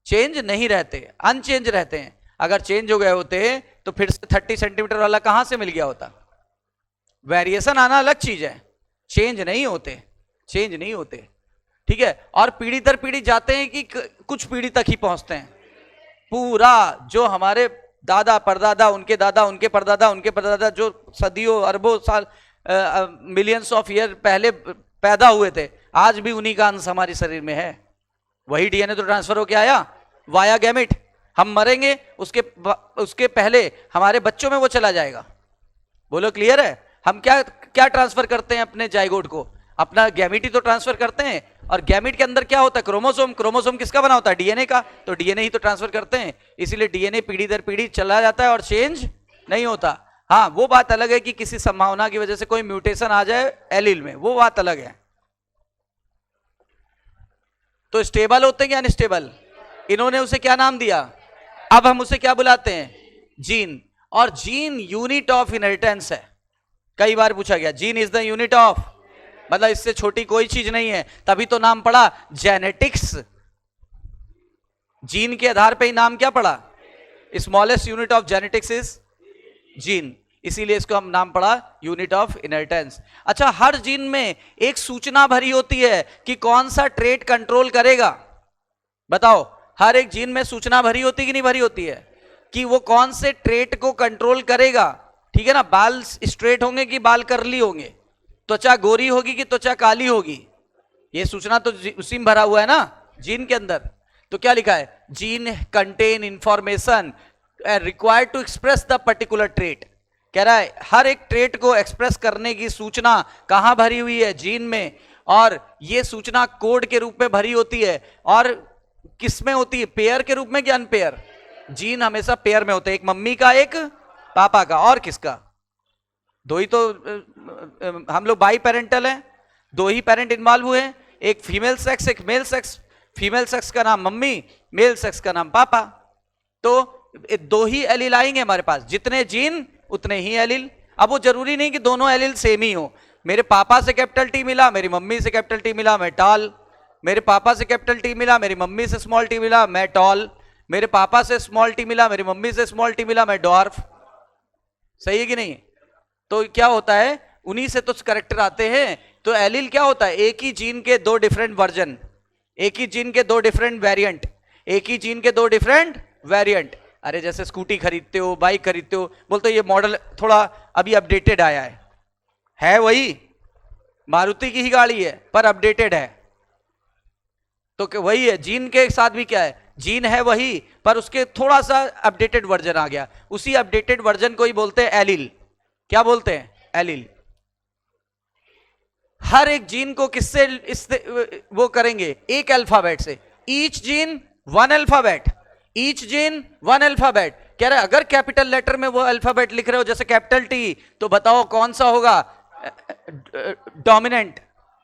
चेंज नहीं रहते, अनचेंज रहते हैं। अगर चेंज हो गए होते तो फिर से 30 सेंटीमीटर वाला कहां से मिल गया होता? वेरिएशन आना अलग चीज है, चेंज नहीं होते, चेंज नहीं होते, ठीक है। और पीढ़ी दर पीढ़ी जाते हैं कि कुछ पीढ़ी तक ही पहुंचते हैं? पूरा जो हमारे दादा परदादा, उनके दादा, उनके परदादा, उनके परदादा, जो सदियों अरबों साल मिलियंस ऑफ ईयर पहले पैदा हुए थे, आज भी उन्हीं का अंश हमारे शरीर में है। वही डीएनए तो ट्रांसफर होके आया वाया गैमेट। हम मरेंगे उसके पहले हमारे बच्चों में वो चला जाएगा। बोलो क्लियर है? हम क्या क्या ट्रांसफर करते हैं अपने जाइगोट को? अपना गैमेट ही तो ट्रांसफर करते हैं। और गैमेट के अंदर क्या होता है? क्रोमोसोम। क्रोमोसोम किसका बना होता है? डीएनए का। तो डीएनए ही तो ट्रांसफर करते हैं, इसीलिए डीएनए पीढ़ी दर पीढ़ी चला जाता है और चेंज नहीं होता। हाँ वो बात अलग है कि किसी संभावना की वजह से कोई म्यूटेशन आ जाए एलील में, वो बात अलग है। तो स्टेबल होते हैं या अनस्टेबल? इन्होंने उसे क्या नाम दिया? अब हम उसे क्या बुलाते हैं? जीन। और जीन यूनिट ऑफ इनहेरिटेंस है। कई बार पूछा गया gene is the unit of, मतलब इससे छोटी कोई चीज नहीं है, तभी तो नाम पड़ा जेनेटिक्स। जीन के आधार पे ही नाम क्या पड़ा? Smallest unit of genetics is gene, इसीलिए इसको हम नाम पड़ा यूनिट ऑफ इनहेरिटेंस। अच्छा हर जीन में एक सूचना भरी होती है कि कौन सा ट्रेट कंट्रोल करेगा। बताओ हर एक जीन में सूचना भरी होती कि नहीं भरी होती है कि वो कौन से ट्रेट को कंट्रोल करेगा, ठीक है ना। बाल स्ट्रेट होंगे कि बाल कर्ली होंगे, त्वचा गोरी होगी कि त्वचा काली होगी, ये सूचना तो उसी में भरा हुआ है ना जीन के अंदर। तो क्या लिखा है? Gene contain information required to express the particular trait. कह रहा है हर एक ट्रेट को एक्सप्रेस करने की सूचना कहां भरी हुई है? जीन में। और ये सूचना कोड के रूप में भरी होती है। और किस में होती है? पेयर के रूप में कि अनपेयर? जीन हमेशा पेयर में होते हैं, एक मम्मी का एक पापा का। और किसका? दो ही तो हम लोग बाई पेरेंटल हैं, दो ही पेरेंट इन्वॉल्व हुए हैं, एक फीमेल सेक्स एक मेल सेक्स। फीमेल सेक्स का नाम मम्मी, मेल सेक्स का नाम पापा। तो दो ही एलील आएंगे हमारे पास, जितने जीन उतने ही एलील। अब वो जरूरी नहीं कि दोनों एलील सेम ही हो। मेरे पापा से कैपिटल टी मिला, मेरी मम्मी से कैपिटल टी मिला, मैं टॉल। मेरे पापा से कैपिटल टी मिला, मेरी मम्मी से स्मॉल टी मिला, मैं टॉल। मेरे पापा से स्मॉल टी मिला, मेरी मम्मी से स्मॉल टी मिला, मैं डॉर्फ। सही है कि नहीं? तो क्या होता है, उन्हीं से तो करेक्टर आते हैं। तो एलील क्या होता है? एक ही जीन के दो डिफरेंट वर्जन, एक ही जीन के दो डिफरेंट वेरिएंट, एक ही जीन के दो डिफरेंट वेरिएंट। अरे जैसे स्कूटी खरीदते हो, बाइक खरीदते हो, बोलते हो ये मॉडल थोड़ा अभी अपडेटेड आया है वही मारुति की ही गाड़ी है पर अपडेटेड है। तो वही है, जीन के साथ भी क्या है, जीन है वही पर उसके थोड़ा सा अपडेटेड वर्जन आ गया। उसी अपडेटेड वर्जन को ही बोलते हैं एलील। क्या बोलते हैं? एलील। हर एक जीन को किससे वो करेंगे? एक अल्फाबेट से। Each gene one alphabet, each gene one alphabet. कह रहे अगर कैपिटल लेटर में वो अल्फाबेट लिख रहे हो जैसे कैपिटल टी, तो बताओ कौन सा होगा? Dominant,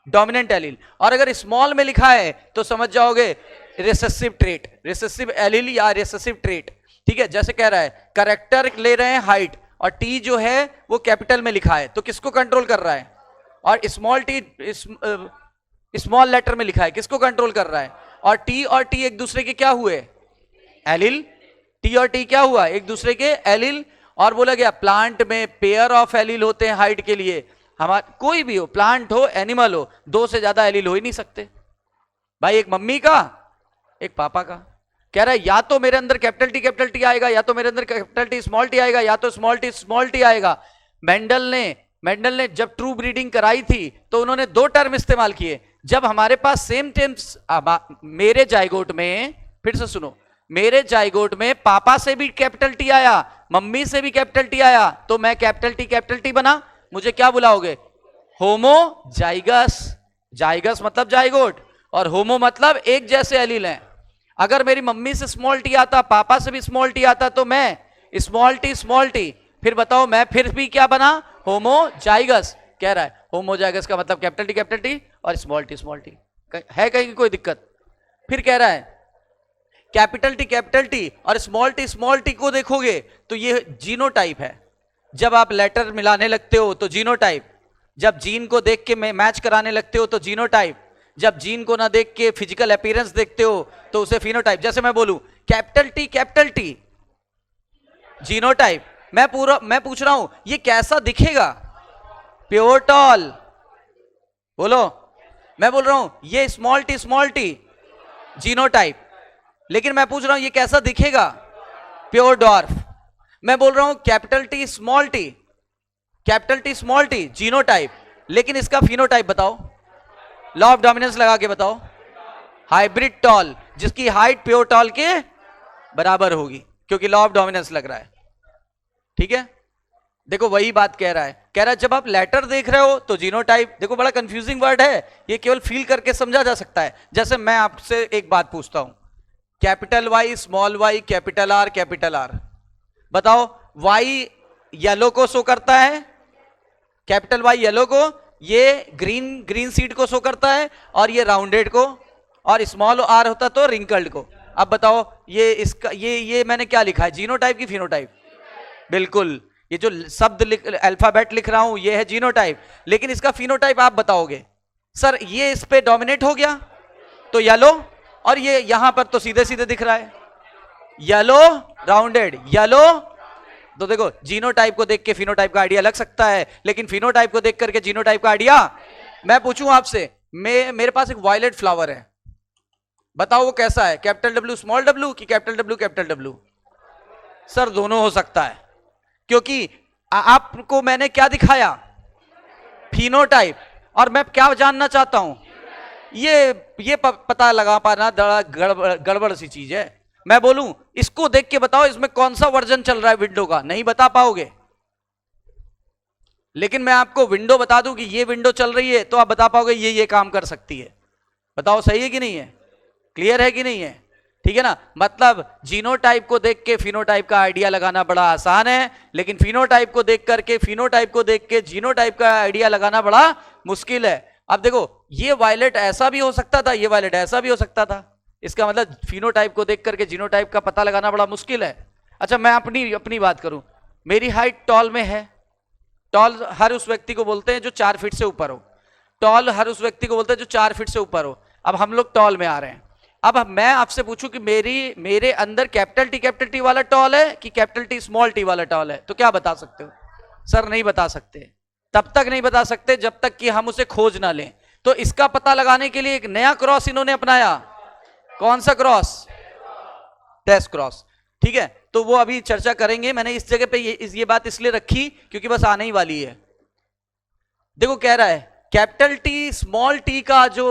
dominant allele. और अगर स्मॉल में लिखा है तो समझ जाओगे रिसेसिव ट्रेट, रिसेसिव एलील या रिसेसिव ट्रेट। ठीक है, जैसे कह रहा है करेक्टर ले रहे हैं हाइट, और टी जो है वो कैपिटल में लिखा है, तो किसको कंट्रोल कर रहा है? और स्मॉल टी स्मॉल लेटर में लिखा है, किसको कंट्रोल कर रहा है? और टी एक दूसरे के क्या हुए? एलील। टी और टी क्या हुआ? एक दूसरे के एलील। और बोला गया प्लांट में पेयर ऑफ एलील होते हैं हाइट के लिए। हमारा कोई भी हो, प्लांट हो एनिमल हो, दो से ज्यादा एलील हो ही नहीं सकते भाई। एक मम्मी का एक पापा का। कह रहा है या तो मेरे अंदर कैपिटल टी आएगा, या तो मेरे अंदर कैपिटल टी स्मॉल टी आएगा, या तो स्मॉल टी आएगा। मेंडल ने जब ट्रू ब्रीडिंग कराई थी तो उन्होंने दो टर्म इस्तेमाल किए। जब हमारे पास सेम टर्म्स, मेरे जाइगोट में, फिर से सुनो, मेरे जाइगोट में पापा से भी कैपिटल टी आया, मम्मी से भी कैपिटल टी आया, तो मैं कैपिटल टी बना। मुझे क्या बुलाओगे? होमो जाइगस। जाइगस मतलब जाइगोट, और होमो मतलब एक जैसे एलील हैं। अगर मेरी मम्मी से स्मॉल टी आता, पापा से भी स्मॉल टी आता, तो मैं स्मॉल टी। फिर बताओ मैं फिर भी क्या बना? होमो जाइगस। कह रहा है होमो जाइगस का मतलब कैपिटल टी और स्मॉल टी। है कहीं कोई दिक्कत? फिर कह रहा है कैपिटल टी और स्मॉल टी को देखोगे तो ये जीनोटाइप है। जब आप लेटर मिलाने लगते हो तो जीनोटाइप, जब जीन को देख के मैच कराने लगते हो तो जीनोटाइप, जब जीन को ना देख के फिजिकल अपीयरेंस देखते हो तो उसे फिनोटाइप। जैसे मैं बोलूं कैपिटल टी जीनोटाइप, मैं पूछ रहा हूं ये कैसा दिखेगा? Pure tall. बोलो, मैं बोल रहा हूं ये स्मॉल टी जीनोटाइप, लेकिन मैं पूछ रहा हूं ये कैसा दिखेगा? Pure dwarf. मैं बोल रहा हूं capital T small T genotype, लेकिन इसका फिनोटाइप बताओ, लॉ ऑफ डोमिनेंस लगा के बताओ। हाइब्रिड टॉल, जिसकी हाइट प्योर टॉल के बराबर होगी, क्योंकि लॉ ऑफ डोमिनेंस लग रहा है। ठीक है, देखो वही बात कह रहा है जब आप लेटर देख रहे हो तो जीनोटाइप। देखो बड़ा कंफ्यूजिंग वर्ड है, ये केवल फील करके समझा जा सकता है। जैसे मैं आपसे एक बात पूछता हूं, capital Y, small Y, capital R, बताओ वाई येलो को शो करता है, कैपिटल वाई येलो को, ये ग्रीन सीड को शो करता है, और ये राउंडेड को, और स्मॉल आर होता तो रिंकल्ड को। अब बताओ ये इसका ये मैंने क्या लिखा है, जीनोटाइप की फिनोटाइप? बिल्कुल, ये जो शब्द अल्फाबेट लिख रहा हूं ये है जीनोटाइप, लेकिन इसका फिनोटाइप आप बताओगे। सर ये इस पे डोमिनेट हो गया तो येलो, और ये यहां पर तो सीधे सीधे दिख रहा है येलो राउंडेड येलो। तो देखो जीनोटाइप को देख के फिनोटाइप का आइडिया लग सकता है, लेकिन फिनोटाइप को देख करके जीनोटाइप का आइडिया। मैं पूछूं आपसे, मेरे पास एक वायलेट फ्लावर है, बताओ वो कैसा है? कैपिटल डब्ल्यू स्मॉल डब्ल्यू की कैपिटल डब्ल्यू? सर दोनों हो सकता है, क्योंकि आपको मैंने क्या दिखाया? फिनोटाइप। और मैं क्या जानना चाहता हूं, ये पता लगा पाना गड़बड़ सी चीज है। मैं बोलूं इसको देख के बताओ इसमें कौन सा वर्जन चल रहा है विंडो का, नहीं बता पाओगे। लेकिन मैं आपको विंडो बता दूं कि ये विंडो चल रही है तो आप बता पाओगे ये काम कर सकती है। बताओ सही है कि नहीं है, क्लियर है कि नहीं है? ठीक है ना, मतलब जीनोटाइप को देख के फिनोटाइप का आइडिया लगाना बड़ा आसान है, लेकिन फिनोटाइप को देख करके फिनोटाइप को देख के जीनोटाइप का आइडिया लगाना बड़ा मुश्किल है। अब देखो, ये वायलेट ऐसा भी हो सकता था, ये वायलेट ऐसा भी हो सकता था। इसका मतलब फिनोटाइप को देख करके जीनोटाइप का पता लगाना बड़ा मुश्किल है। अच्छा, मैं अपनी बात करूं, मेरी हाइट टॉल में है। टॉल हर उस व्यक्ति को बोलते हैं जो 4 फीट से ऊपर हो। टॉल हर उस व्यक्ति को बोलते हैं जो 4 फीट से ऊपर हो। अब हम लोग टॉल में आ रहे हैं। अब मैं आपसे पूछूं कि मेरे अंदर कैपिटल टी वाला टॉल है कि कैपिटल टी स्मॉल टी वाला टॉल है, तो क्या बता सकते हो? सर नहीं बता सकते। तब तक नहीं बता सकते जब तक कि हम उसे खोज ना लें। तो इसका पता लगाने के लिए एक नया क्रॉस इन्होंने अपनाया। कौन सा क्रॉस? Test cross. ठीक है, तो वो अभी चर्चा करेंगे। मैंने इस जगह पे ये बात इसलिए रखी क्योंकि बस आने ही वाली है। देखो, कह रहा है कैपिटल टी स्मॉल टी का जो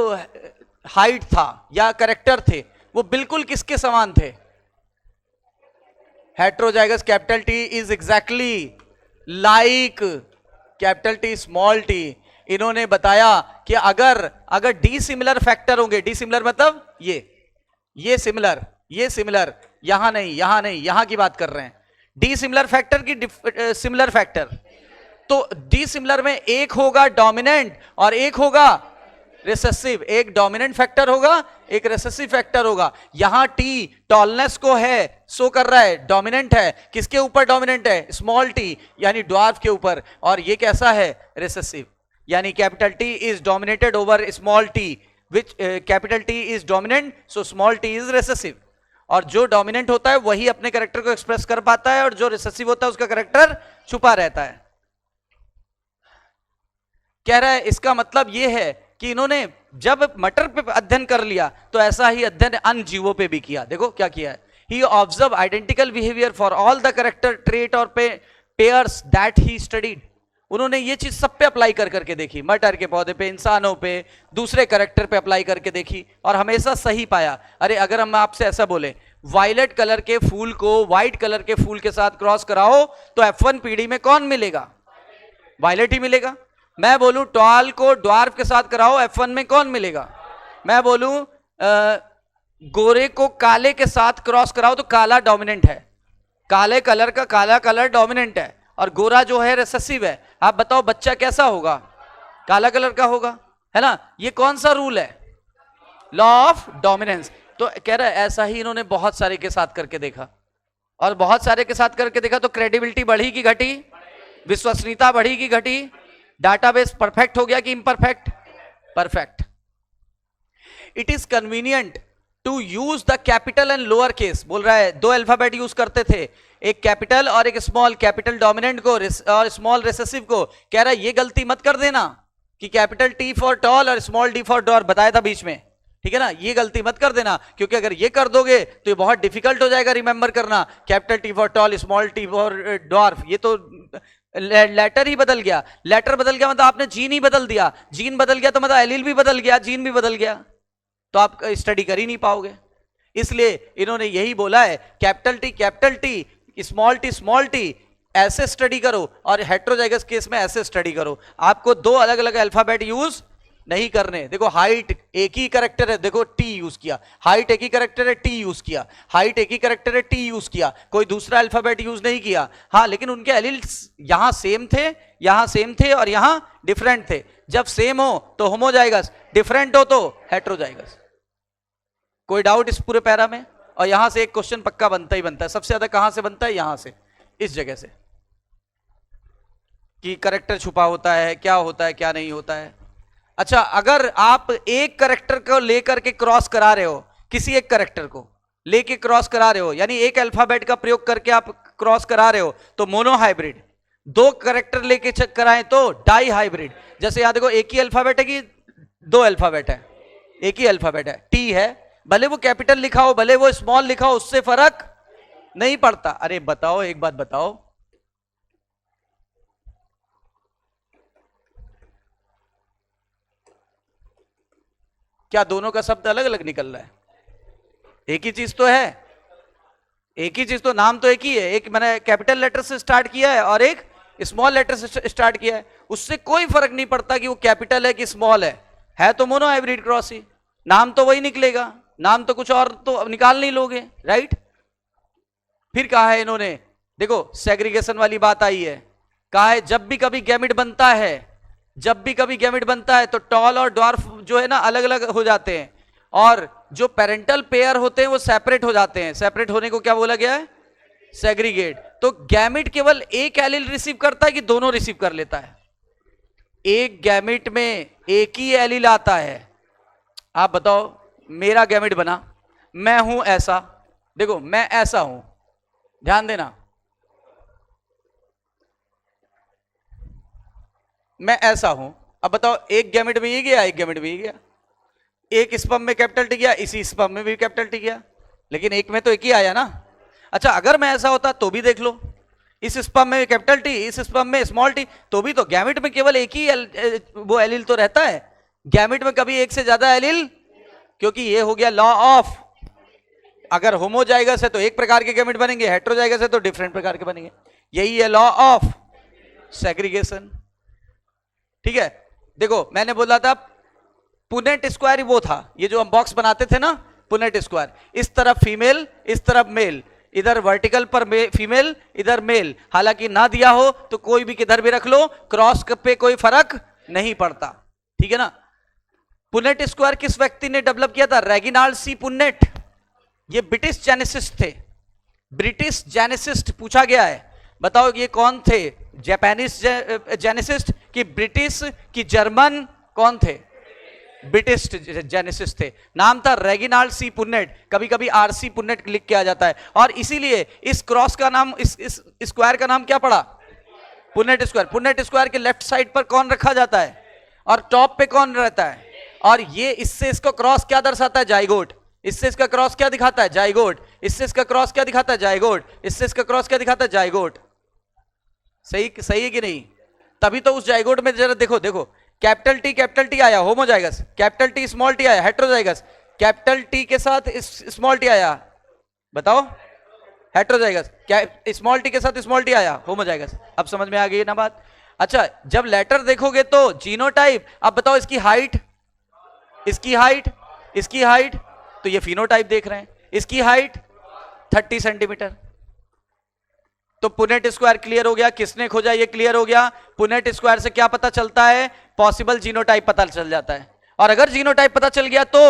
हाइट था या करेक्टर थे वो बिल्कुल किसके समान थे? Heterozygous capital T is exactly like capital T small T. इन्होंने बताया कि अगर डी सिमिलर फैक्टर होंगे, डी सिमिलर मतलब ये सिमिलर, ये सिमिलर, यहां नहीं, यहां नहीं, यहां की बात कर रहे हैं। डी सिमिलर फैक्टर की सिमिलर फैक्टर, तो डी सिमिलर में एक होगा डोमिनेंट और एक होगा रिसेसिव। एक डोमिनेंट फैक्टर होगा, एक रिसेसिव फैक्टर होगा। यहां टी टॉलनेस को है शो कर रहा है, डोमिनेंट है। किसके ऊपर डोमिनेंट है? स्मॉल टी यानी ड्वार्फ के ऊपर। और ये कैसा है? रिसेसिव। यानी capital T is dominated over small T, which capital T is dominant, so small T is recessive. और जो डोमिनेंट होता है वही अपने कैरेक्टर को एक्सप्रेस कर पाता है, और जो रिसेसिव होता है उसका कैरेक्टर छुपा रहता है। कह रहा है इसका मतलब यह है कि इन्होंने जब मटर पे अध्ययन कर लिया तो ऐसा ही अध्ययन अन्य जीवों पे भी किया। देखो क्या किया है, he observe identical behaviour for all the character trait और पेयर्स दैट ही स्टडीड। उन्होंने ये चीज सब पे अप्लाई कर करके देखी, मटर के पौधे पे, इंसानों पे, दूसरे कैरेक्टर पे अप्लाई करके देखी और हमेशा सही पाया। अरे अगर हम आपसे ऐसा बोले वायलेट कलर के फूल को व्हाइट कलर के फूल के साथ क्रॉस कराओ तो F1 पीढ़ी में कौन मिलेगा? वायलेट ही मिलेगा। मैं बोलूं टॉल को ड्वार्फ के साथ कराओ, F1 में कौन मिलेगा? मैं बोलूं गोरे को काले के साथ क्रॉस कराओ तो काला डोमिनेंट है, काले कलर का काला कलर डोमिनेंट है और गोरा जो है रिसेसिव है। आप बताओ बच्चा कैसा होगा? काला कलर का होगा, है ना? ये कौन सा रूल है? Law of dominance. तो कह रहा है ऐसा ही इन्होंने बहुत सारे के साथ करके देखा, और बहुत सारे के साथ करके देखा तो क्रेडिबिलिटी बढ़ी कि घटी? विश्वसनीयता बढ़ी कि घटी? डाटाबेस परफेक्ट हो गया कि imperfect? Perfect. It is convenient to use the capital and lower case. बोल रहा है 2 अल्फाबेट यूज करते थे, एक कैपिटल और एक स्मॉल। कैपिटल डोमिनेंट को और स्मॉल रिसेसिव को। कह रहा है ये गलती मत कर देना कि कैपिटल टी फॉर टॉल और स्मॉल डी फॉर डॉर, बताया था बीच में, ठीक है ना? ये गलती मत कर देना, क्योंकि अगर ये कर दोगे तो ये बहुत डिफिकल्ट हो जाएगा रिमेंबर करना। Capital T for tall, small T for dwarf, ये तो लेटर ही बदल गया। लेटर बदल गया मतलब आपने जीन ही बदल दिया, जीन बदल गया तो मतलब एलील भी बदल गया, जीन भी बदल गया, तो आप स्टडी कर ही नहीं पाओगे। इसलिए इन्होंने यही बोला है कैपिटल टी स्मॉल टी ऐसे स्टडी करो और हेट्रोजाइगस केस में ऐसे स्टडी करो। आपको 2 अलग अलग अल्फाबेट यूज नहीं करने। देखो हाइट एक ही कैरेक्टर है, देखो टी यूज किया, हाइट एक ही कैरेक्टर है, टी यूज किया, हाइट एक ही कैरेक्टर है, टी यूज किया, कोई दूसरा अल्फाबेट यूज नहीं किया। हाँ, लेकिन उनके एलील्स यहां सेम थे, यहां सेम थे और यहां डिफरेंट थे। जब सेम हो तो होमोजाइगस, डिफरेंट हो तो हेट्रोजाइगस। कोई डाउट इस पूरे पैरा में? और यहां से एक क्वेश्चन पक्का बनता ही बनता है। सबसे ज्यादा कहां से बनता है? यहां से, इस जगह से, कि कैरेक्टर छुपा होता है, क्या होता है क्या नहीं होता है। अच्छा, अगर आप एक कैरेक्टर को लेकर के क्रॉस करा रहे हो, किसी एक कैरेक्टर को लेके क्रॉस करा रहे हो, यानी एक अल्फाबेट का प्रयोग करके आप क्रॉस करा रहे हो तो मोनो हाइब्रिड। 2 कैरेक्टर लेके चेक कराएं तो डाई हाइब्रिड। जैसे यहां देखो एक ही अल्फाबेट है कि 2 अल्फाबेट है? एक ही अल्फाबेट है, टी है, भले वो कैपिटल लिखा हो भले वो स्मॉल लिखा हो, उससे फर्क नहीं पड़ता। अरे बताओ, एक बात बताओ, क्या दोनों का शब्द अलग अलग निकल रहा है? एक ही चीज तो है, एक ही चीज तो, नाम तो एक ही है। एक मैंने कैपिटल लेटर से स्टार्ट किया है और एक स्मॉल लेटर से स्टार्ट किया है, उससे कोई फर्क नहीं पड़ता कि वो कैपिटल है कि स्मॉल है तो मोनो हाइब्रिड क्रॉस ही, नाम तो वही निकलेगा, नाम तो कुछ और तो निकाल नहीं लोगे, राइट। फिर कहा है इन्होंने, देखो सेग्रीगेशन वाली बात आई है, कहा है जब भी कभी गैमिट बनता है, जब भी कभी गैमिट बनता है तो टॉल और ड्वार्फ जो है ना अलग अलग हो जाते हैं, और जो पेरेंटल पेयर होते हैं वो सेपरेट हो जाते हैं। सेपरेट होने को क्या बोला गया है? सेग्रीगेट। तो गैमिट केवल एक एलील रिसीव करता है कि दोनों रिसीव कर लेता है? एक गैमिट में एक ही एलील आता है। आप बताओ, मेरा गैमिट बना, मैं हूं ऐसा, देखो मैं ऐसा हूं, ध्यान देना, मैं ऐसा हूं। अब बताओ, एक गैमेट में ये गया, एक गैमेट में ये गया, एक स्पर्म में कैपिटल टी गया, इसी स्पर्म में भी कैपिटल टी गया, लेकिन एक में तो एक ही आया ना। अच्छा, अगर मैं ऐसा होता तो भी देख लो, इस स्पर्म में कैपिटल टी, इस स्पर्म में स्मॉल टी, तो भी तो गैमेट में केवल एक ही वो एलील तो रहता है। गैमेट में कभी एक से ज्यादा एलील, क्योंकि ये हो गया लॉ ऑफ, अगर होमोजाइगस है तो एक प्रकार के गैमेट बनेंगे, हेटेरोजाइगस है तो डिफरेंट प्रकार के बनेंगे। यही है लॉ ऑफ सेग्रीगेशन। ठीक है, देखो मैंने बोला था पुनेट स्क्वायर वो था, ये जो हम बॉक्स बनाते थे ना, पुनेट स्क्वायर, इस तरफ फीमेल इस तरफ मेल, इधर वर्टिकल पर फीमेल इधर मेल, हालांकि ना दिया हो तो कोई भी किधर भी रख लो, क्रॉस पे कोई फर्क नहीं पड़ता। ठीक है ना। पुनेट स्क्वायर किस व्यक्ति ने डेवलप किया था? Reginald C Punnett. ये ब्रिटिश जेनेसिस्ट थे, ब्रिटिश जेनेसिस्ट पूछा गया है। बताओ ये कौन थे? जापानीज जेनेसिस्ट कि ब्रिटिश कि जर्मन? कौन थे? ब्रिटिश जेनेसिस्ट थे। नाम था रेगिनाल्ड सी पुनेट, कभी कभी आरसी पुनेट लिख के आ जाता है, और इसीलिए इस क्रॉस का नाम, इस स्क्वायर का नाम क्या पड़ा? Punnett square. पुनेट स्क्वायर के लेफ्ट साइड पर कौन रखा जाता है और टॉप पे कौन रहता है? और ये इससे इसको क्रॉस क्या दर्शाता है? जाइगोट। इससे इसका क्रॉस क्या दिखाता है? जाइगोट। इससे इसका क्रॉस क्या दिखाता है? जाइगोट। इससे इसका क्रॉस क्या दिखाता है? जाइगोट। सही सही है कि नहीं? तभी तो उस जाइगोट में जरा देखो, देखो कैपिटल टी आया homozygous, capital T small T आया हेटेरोजाइगस, कैपिटल टी के साथ स्मॉल टी आया, बताओ हेटेरोजाइगस, स्मॉल टी के साथ स्मॉल टी आया होमोजाइगस। अब समझ में आ गई ना बात? अच्छा, जब लेटर देखोगे तो जीनोटाइप, अब बताओ इसकी हाइट, इसकी हाइट, इसकी हाइट, तो ये फिनोटाइप देख रहे हैं, इसकी हाइट 30 सेंटीमीटर। तो पुनेट स्क्वायर क्लियर हो गया। किसने खोजा? ये क्लियर हो गया। पुनेट स्क्वायर से क्या पता चलता है? पॉसिबल जीनोटाइप पता चल जाता है, और अगर जीनोटाइप पता चल गया तो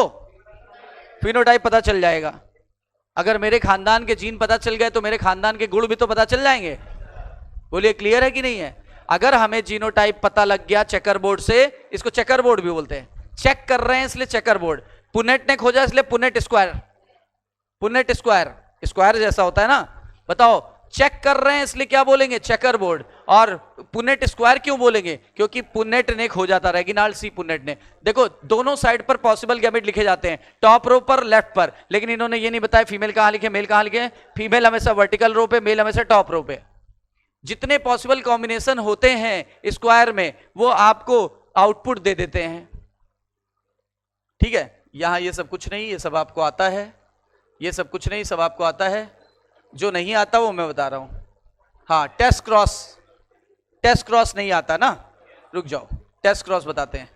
फिनोटाइप पता चल जाएगा। अगर मेरे खानदान के जीन पता चल गए तो मेरे खानदान के गुण भी तो पता चल जाएंगे। बोलिए क्लियर है कि नहीं है? अगर हमें जीनोटाइप पता लग गया चेकर बोर्ड से, इसको चेकर बोर्ड भी बोलते हैं, चेक कर रहे हैं इसलिए चेकर बोर्ड। पुनेट ने खोजा इसलिए Punnett square, Punnett square square जैसा होता है ना। बताओ, चेक कर रहे हैं इसलिए क्या बोलेंगे? Checker board. और पुनेट स्क्वायर क्यों बोलेंगे? क्योंकि पुनेट ने खोजा था, रेगिनाल्ड सी पुनेट ने। देखो दोनों साइड पर पॉसिबल गैमेट लिखे जाते हैं, टॉप रो पर, लेफ्ट पर, लेकिन इन्होंने ये नहीं बताया फीमेल कहां लिखे, मेल कहां लिखे। फीमेल हमेशा वर्टिकल रो पे, मेल हमेशा टॉप रो पे। जितने पॉसिबल कॉम्बिनेशन होते हैं स्क्वायर में वो आपको आउटपुट दे देते हैं। ठीक है, यहां ये सब कुछ नहीं, ये सब आपको आता है, ये सब कुछ नहीं, सब आपको आता है। जो नहीं आता वो मैं बता रहा हूं। हाँ, टेस्ट क्रॉस, टेस्ट क्रॉस नहीं आता ना, रुक जाओ टेस्ट क्रॉस बताते हैं।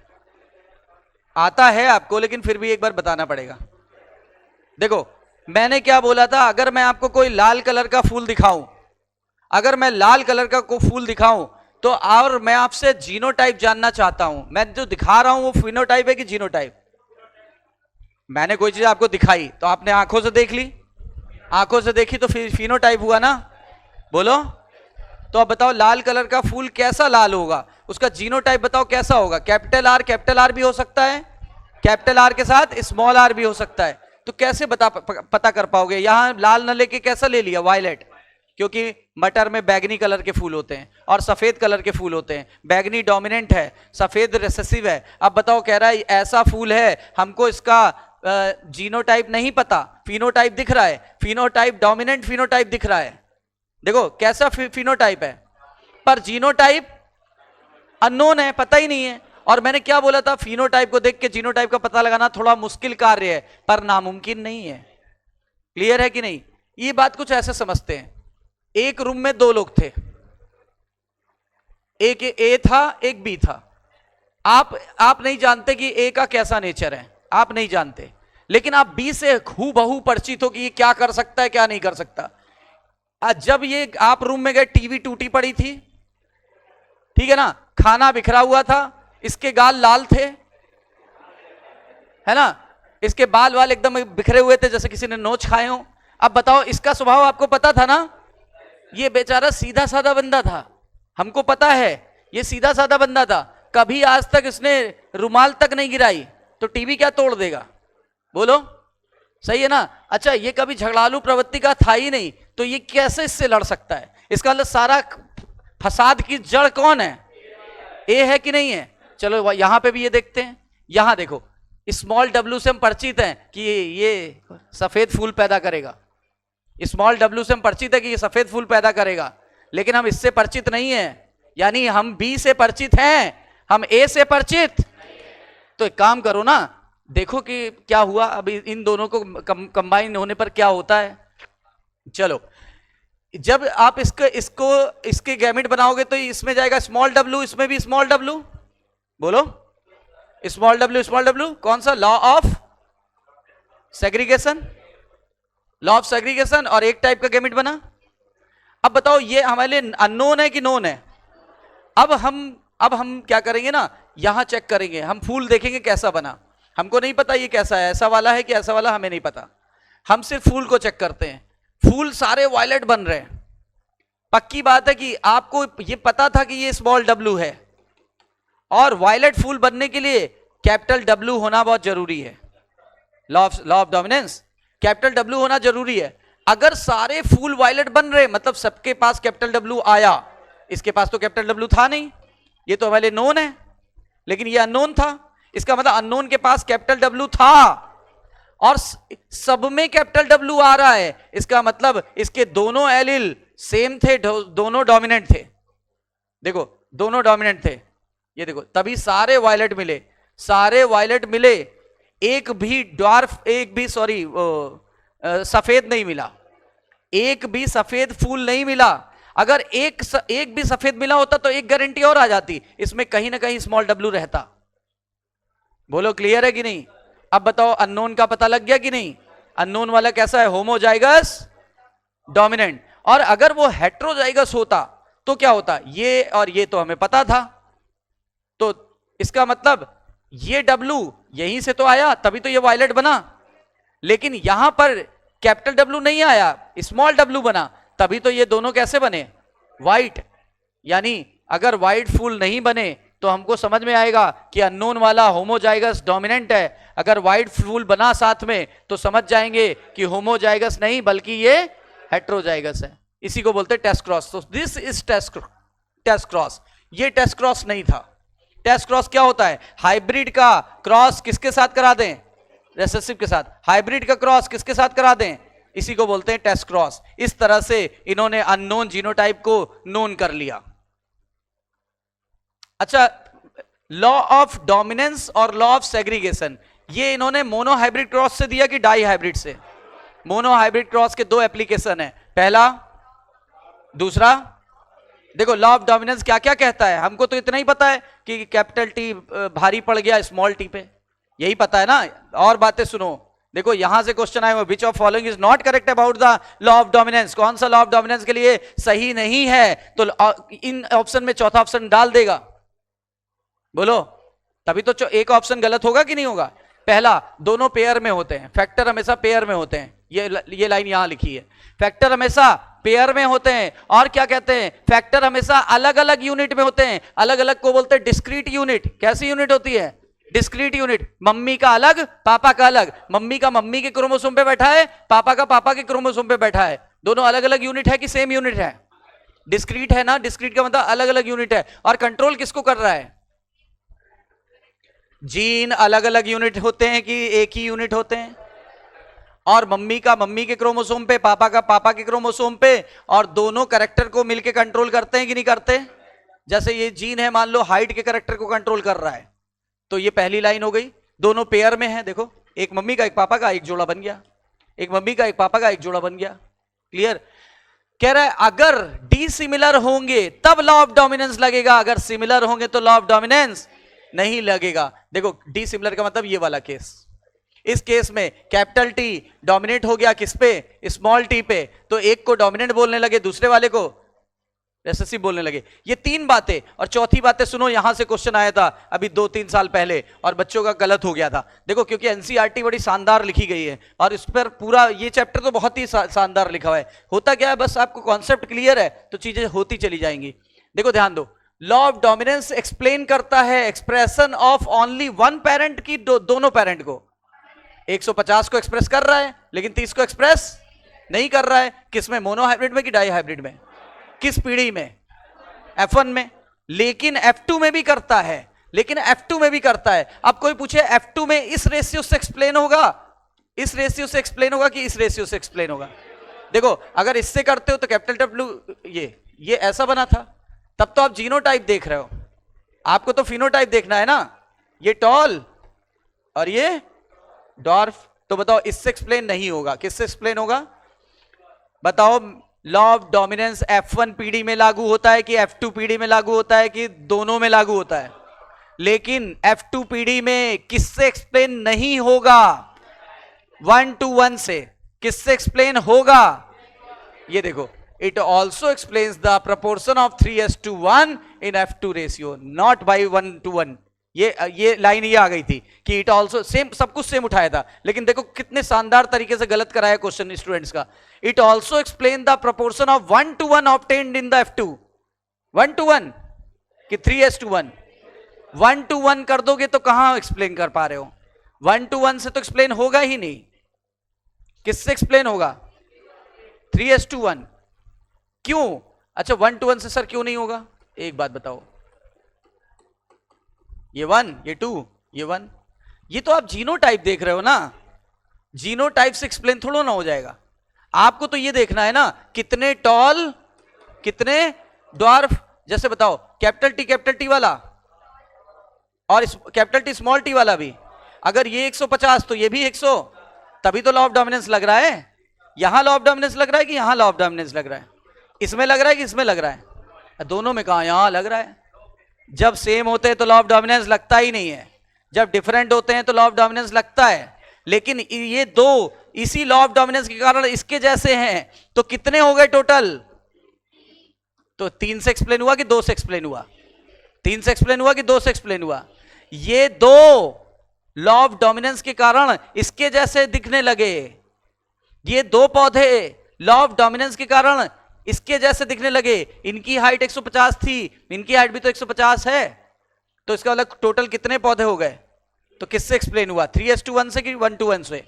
आता है आपको, लेकिन फिर भी एक बार बताना पड़ेगा। देखो मैंने क्या बोला था, अगर मैं आपको कोई लाल कलर का फूल दिखाऊं, अगर मैं लाल कलर का कोई फूल दिखाऊं तो, और मैं आपसे जीनोटाइप जानना चाहता हूं, मैं जो दिखा रहा हूं वो फिनोटाइप है कि जीनोटाइप? मैंने कोई चीज आपको दिखाई तो आपने आंखों से देख ली, आंखों से देखी तो फिर फिनोटाइप हुआ ना, बोलो। तो अब बताओ लाल कलर का फूल कैसा लाल होगा, उसका जीनोटाइप बताओ कैसा होगा? कैपिटल आर भी हो सकता है, कैपिटल आर के साथ स्मॉल आर भी हो सकता है। तो कैसे पता कर पाओगे? यहां लाल न लेके कैसा ले लिया? वायलेट, क्योंकि मटर में बैगनी कलर के फूल होते हैं और सफेद कलर के फूल होते हैं। बैगनी डोमिनेंट है, सफेद रिसेसिव है। अब बताओ, कह रहा है ऐसा फूल है, हमको इसका जीनोटाइप नहीं पता, फिनोटाइप दिख रहा है, फिनोटाइप डोमिनेंट फिनोटाइप दिख रहा है। देखो कैसा फिनोटाइप है, पर जीनोटाइप अननोन है, पता ही नहीं है। और मैंने क्या बोला था, फिनोटाइप को देख के जीनोटाइप का पता लगाना थोड़ा मुश्किल कार्य है, पर नामुमकिन नहीं है। क्लियर है कि नहीं? ये बात कुछ ऐसे समझते हैं, एक रूम में दो लोग थे, एक ए था, एक बी था। आप नहीं जानते कि ए का कैसा नेचर है, आप नहीं जानते, लेकिन आप बी से हूबहू परिचित हो कि ये क्या कर सकता है, क्या नहीं कर सकता। आज जब ये आप रूम में गए, टीवी टूटी पड़ी थी, ठीक है ना, खाना बिखरा हुआ था, इसके गाल लाल थे, है ना, इसके बाल वाल एकदम बिखरे हुए थे जैसे किसी ने नोच खाए हो। अब बताओ, इसका स्वभाव आपको पता था ना, ये बेचारा सीधा साधा बंदा था, हमको पता है ये सीधा साधा बंदा था, कभी आज तक इसने रुमाल तक नहीं गिराई, तो टीवी क्या तोड़ देगा, बोलो, सही है ना। अच्छा, ये कभी झगड़ालू प्रवृत्ति का था ही नहीं, तो ये कैसे इससे लड़ सकता है? इसका मतलब सारा फसाद की जड़ कौन है? ए है कि नहीं है? चलो यहां पे भी ये देखते हैं, यहां देखो, स्मॉल डब्ल्यू से हम परिचित हैं कि ये सफेद फूल पैदा करेगा, स्मॉल डब्ल्यू से हम परिचित है कि ये सफेद फूल पैदा करेगा, लेकिन हम इससे परिचित नहीं है, यानी हम बी से परिचित हैं, हम ए से परिचित। तो एक काम करो ना, देखो कि क्या हुआ अभी इन दोनों को कंबाइन होने पर क्या होता है। चलो, जब आप इसके गैमेट बनाओगे तो इसमें जाएगा स्मॉल डब्ल्यू, इसमें भी स्मॉल डब्ल्यू, बोलो, स्मॉल डब्ल्यू, कौन सा? Law of segregation, law of segregation, और एक टाइप का गैमेट बना। अब बताओ, ये हमारे लिए अननोन है कि नोन है? अब हम क्या करेंगे ना, यहां चेक करेंगे, हम फूल देखेंगे कैसा बना, हमको नहीं पता ये कैसा है, ऐसा वाला है कि ऐसा वाला, हमें नहीं पता, हम सिर्फ फूल को चेक करते हैं। फूल सारे वायलेट बन रहे हैं, पक्की बात है कि आपको ये पता था कि ये स्मॉल डब्ल्यू है, और वायलेट फूल बनने के लिए कैपिटल डब्ल्यू होना बहुत जरूरी है। Law of dominance, capital W होना जरूरी है। अगर सारे फूल वायलेट बन रहे, मतलब सबके पास कैपिटल डब्ल्यू आया, इसके पास तो कैपिटल डब्ल्यू था नहीं, ये तो हमारे नोन है, लेकिन ये अननोन था, इसका मतलब अननोन के पास कैपिटल डब्ल्यू था, और सब में कैपिटल डब्ल्यू आ रहा है, इसका मतलब इसके दोनों एलिल सेम थे, दोनों डोमिनेंट थे, देखो दोनों डोमिनेंट थे, ये देखो, तभी सारे वायलेट मिले, सारे वायलेट मिले, एक भी ड्वार्फ, एक भी सॉरी सफेद नहीं मिला, एक भी सफेद फूल नहीं मिला। अगर एक भी सफेद मिला होता तो एक गारंटी और आ जाती, इसमें कहीं ना कहीं स्मॉल डब्ल्यू रहता। बोलो, क्लियर है कि नहीं? अब बताओ, अननोन का पता लग गया कि नहीं? अननोन वाला कैसा है? Homozygous dominant. और अगर वो हेट्रोजाइगस होता तो क्या होता? ये और ये तो हमें पता था, तो इसका मतलब ये डब्ल्यू यहीं से तो आया, तभी तो ये वायलेट बना, लेकिन यहां पर कैपिटल डब्ल्यू नहीं आया, स्मॉल डब्ल्यू बना, तभी तो ये दोनों कैसे बने? वाइट। यानी अगर वाइट फूल नहीं बने तो हमको समझ में आएगा कि अननोन वाला होमोजाइगस डोमिनेंट है, अगर वाइट फूल बना साथ में तो समझ जाएंगे कि होमोजाइगस नहीं बल्कि ये हेट्रोजाइगस है, इसी को बोलते हैं टेस्ट क्रॉस। तो दिस इज टेस्ट क्रॉस, ये टेस्ट क्रॉस नहीं था। टेस्ट क्रॉस क्या होता है? हाइब्रिड का क्रॉस किसके साथ करा दें? रेसेसिव के साथ। हाइब्रिड का क्रॉस किसके साथ करा दें? इसी को बोलते हैं टेस्ट क्रॉस। इस तरह से इन्होंने अननोन जीनोटाइप को नोन कर लिया। अच्छा, लॉ ऑफ डोमिनेंस और लॉ ऑफ सेग्रीगेशन, ये इन्होंने मोनो हाइब्रिड क्रॉस से दिया कि डाई हाइब्रिड से? मोनो हाइब्रिड क्रॉस के दो एप्लीकेशन है, पहला, दूसरा। देखो, लॉ ऑफ डोमिनेंस क्या क्या कहता है, हमको तो इतना ही पता है कि कैपिटल टी भारी पड़ गया स्मॉल टी पे, यही पता है ना, और बातें सुनो। देखो, यहां से क्वेश्चन आए हुए, which of following is not correct about the law of dominance, कौन सा लॉ ऑफ डोमिनेंस के लिए सही नहीं है, तो इन ऑप्शन में चौथा ऑप्शन डाल देगा, बोलो, तभी तो एक ऑप्शन गलत होगा कि नहीं होगा? पहला, दोनों पेयर में होते हैं, फैक्टर हमेशा पेयर में होते हैं, ये लाइन यहां लिखी है, फैक्टर हमेशा पेयर में होते हैं। और क्या कहते हैं? फैक्टर हमेशा अलग अलग यूनिट में होते हैं, अलग अलग को बोलते हैं डिस्क्रीट यूनिट। कैसी यूनिट होती है? Discrete unit. मम्मी का अलग, पापा का अलग, मम्मी का मम्मी के क्रोमोसोम पे बैठा है, पापा का पापा के क्रोमोसोम पे बैठा है, दोनों अलग अलग यूनिट है कि सेम यूनिट है? डिस्क्रीट है ना, डिस्क्रीट का मतलब अलग अलग यूनिट है। और कंट्रोल किसको कर रहा है? जीन अलग अलग यूनिट होते हैं कि एक ही यूनिट होते हैं? और मम्मी का मम्मी के क्रोमोसोम पे, पापा का पापा के क्रोमोसोम पे, और दोनों कैरेक्टर को मिलके कंट्रोल करते हैं कि नहीं करते? जैसे ये जीन है, मान लो हाइट के कैरेक्टर को कंट्रोल कर रहा है, तो ये पहली लाइन हो गई, दोनों पेयर में है। देखो, एक मम्मी का एक पापा का, एक जोड़ा बन गया, एक मम्मी का एक पापा का, एक जोड़ा बन गया। क्लियर? कह रहा है अगर डी सिमिलर होंगे तब लॉ ऑफ डोमिनेंस लगेगा, अगर सिमिलर होंगे तो लॉ ऑफ डोमिनेंस नहीं लगेगा। देखो डी सिमिलर का मतलब ये वाला केस, इस केस में कैपिटल टी डोमिनेट हो गया किस पे, स्मॉल टी पे, तो एक को डोमिनेंट बोलने लगे, दूसरे वाले को रिसेसिव बोलने लगे। ये तीन बातें, और चौथी बातें सुनो, यहां से क्वेश्चन आया था अभी 2-3 साल पहले और बच्चों का गलत हो गया था। देखो क्योंकि एनसीईआरटी बड़ी शानदार लिखी गई है और इस पर पूरा ये चैप्टर तो बहुत ही शानदार लिखा हुआ है। होता क्या है, बस आपको कॉन्सेप्ट क्लियर है तो चीजें होती चली जाएंगी। देखो ध्यान दो, लॉ ऑफ डोमिनेंस एक्सप्लेन करता है expression of only one parent की दोनों पेरेंट को। 150 को एक्सप्रेस कर रहा है लेकिन 30 को एक्सप्रेस नहीं कर रहा है। किसमें, मोनोहाइब्रिड में कि डाई हाइब्रिड में, किस पीढ़ी में, F1 में। लेकिन F2 में भी करता है, लेकिन F2 में भी करता है। अब कोई पूछे F2 में इस रेशियो से एक्सप्लेन होगा, इस रेशियो से एक्सप्लेन होगा कि इस रेशियो से एक्सप्लेन होगा। देखो अगर इससे करते हो तो कैपिटल डब्ल्यू ये ऐसा बना था, तब तो आप जीनोटाइप देख रहे हो, आपको तो फिनोटाइप देखना है ना। ये टॉल और ये डॉर्फ, तो बताओ इससे एक्सप्लेन नहीं होगा, किससे एक्सप्लेन होगा बताओ। लॉ ऑफ डोमिनेंस F1 पीढ़ी में लागू होता है कि F2 पीढ़ी में लागू होता है कि दोनों में लागू होता है। लेकिन F2 पीढ़ी में किससे एक्सप्लेन नहीं होगा, 1 to 1 से। किससे एक्सप्लेन होगा, ये देखो, it also explains the proportion of 3:1 in F2 ratio, not by 1 to 1। ये लाइन ये आ गई थी कि इट ऑल्सो, सेम सब कुछ सेम उठाया था, लेकिन देखो कितने शानदार तरीके से गलत कराया क्वेश्चन स्टूडेंट्स का। It also explain the proportion of 1 to 1 obtained in the F2। 1 to 1 कि 3:1? 1 to 1 कर दोगे तो कहां एक्सप्लेन कर पा रहे हो, 1 to 1 से तो एक्सप्लेन होगा ही नहीं। किससे एक्सप्लेन होगा, 3:1। क्यों, अच्छा 1 to 1 से सर क्यों नहीं होगा, एक बात बताओ। ये 1, ये 2, ये 1, ये तो आप जीनोटाइप देख रहे हो ना, जीनोटाइप से एक्सप्लेन थोड़ा ना हो जाएगा। आपको तो ये देखना है ना कितने टॉल कितने ड्वार्फ। जैसे बताओ कैपिटल टी वाला और कैपिटल टी स्मॉल टी वाला भी, अगर ये 150 तो ये भी 100, तभी तो लॉ ऑफ डोमिनेंस लग रहा है। यहां लॉ ऑफ डोमिनेंस लग रहा है कि यहां लॉ ऑफ डोमिनेंस लग रहा है, इसमें लग रहा है कि इसमें लग रहा है, दोनों में कहा यहां लग रहा है। जब सेम होते हैं तो लॉ ऑफ डोमिनेंस लगता ही नहीं है, जब डिफरेंट होते हैं तो लॉ ऑफ डोमिनेंस लगता है। लेकिन ये दो इसी लॉ ऑफ डोमिनेंस के कारण इसके जैसे हैं, तो कितने हो गए टोटल, तो 3 से एक्सप्लेन हुआ कि 2 से एक्सप्लेन हुआ, 3 से एक्सप्लेन हुआ कि 2 से एक्सप्लेन हुआ। ये दो लॉ ऑफ डोमिनेंस के कारण इसके जैसे दिखने लगे, ये दो पौधे लॉ ऑफ डोमिनेंस के कारण इसके जैसे दिखने लगे। इनकी हाइट 150 थी, इनकी हाइट भी तो 150 है, तो इसका मतलब टोटल कितने पौधे हो गए, तो किससे एक्सप्लेन हुआ, 3:1 से कि 1 to 1 से।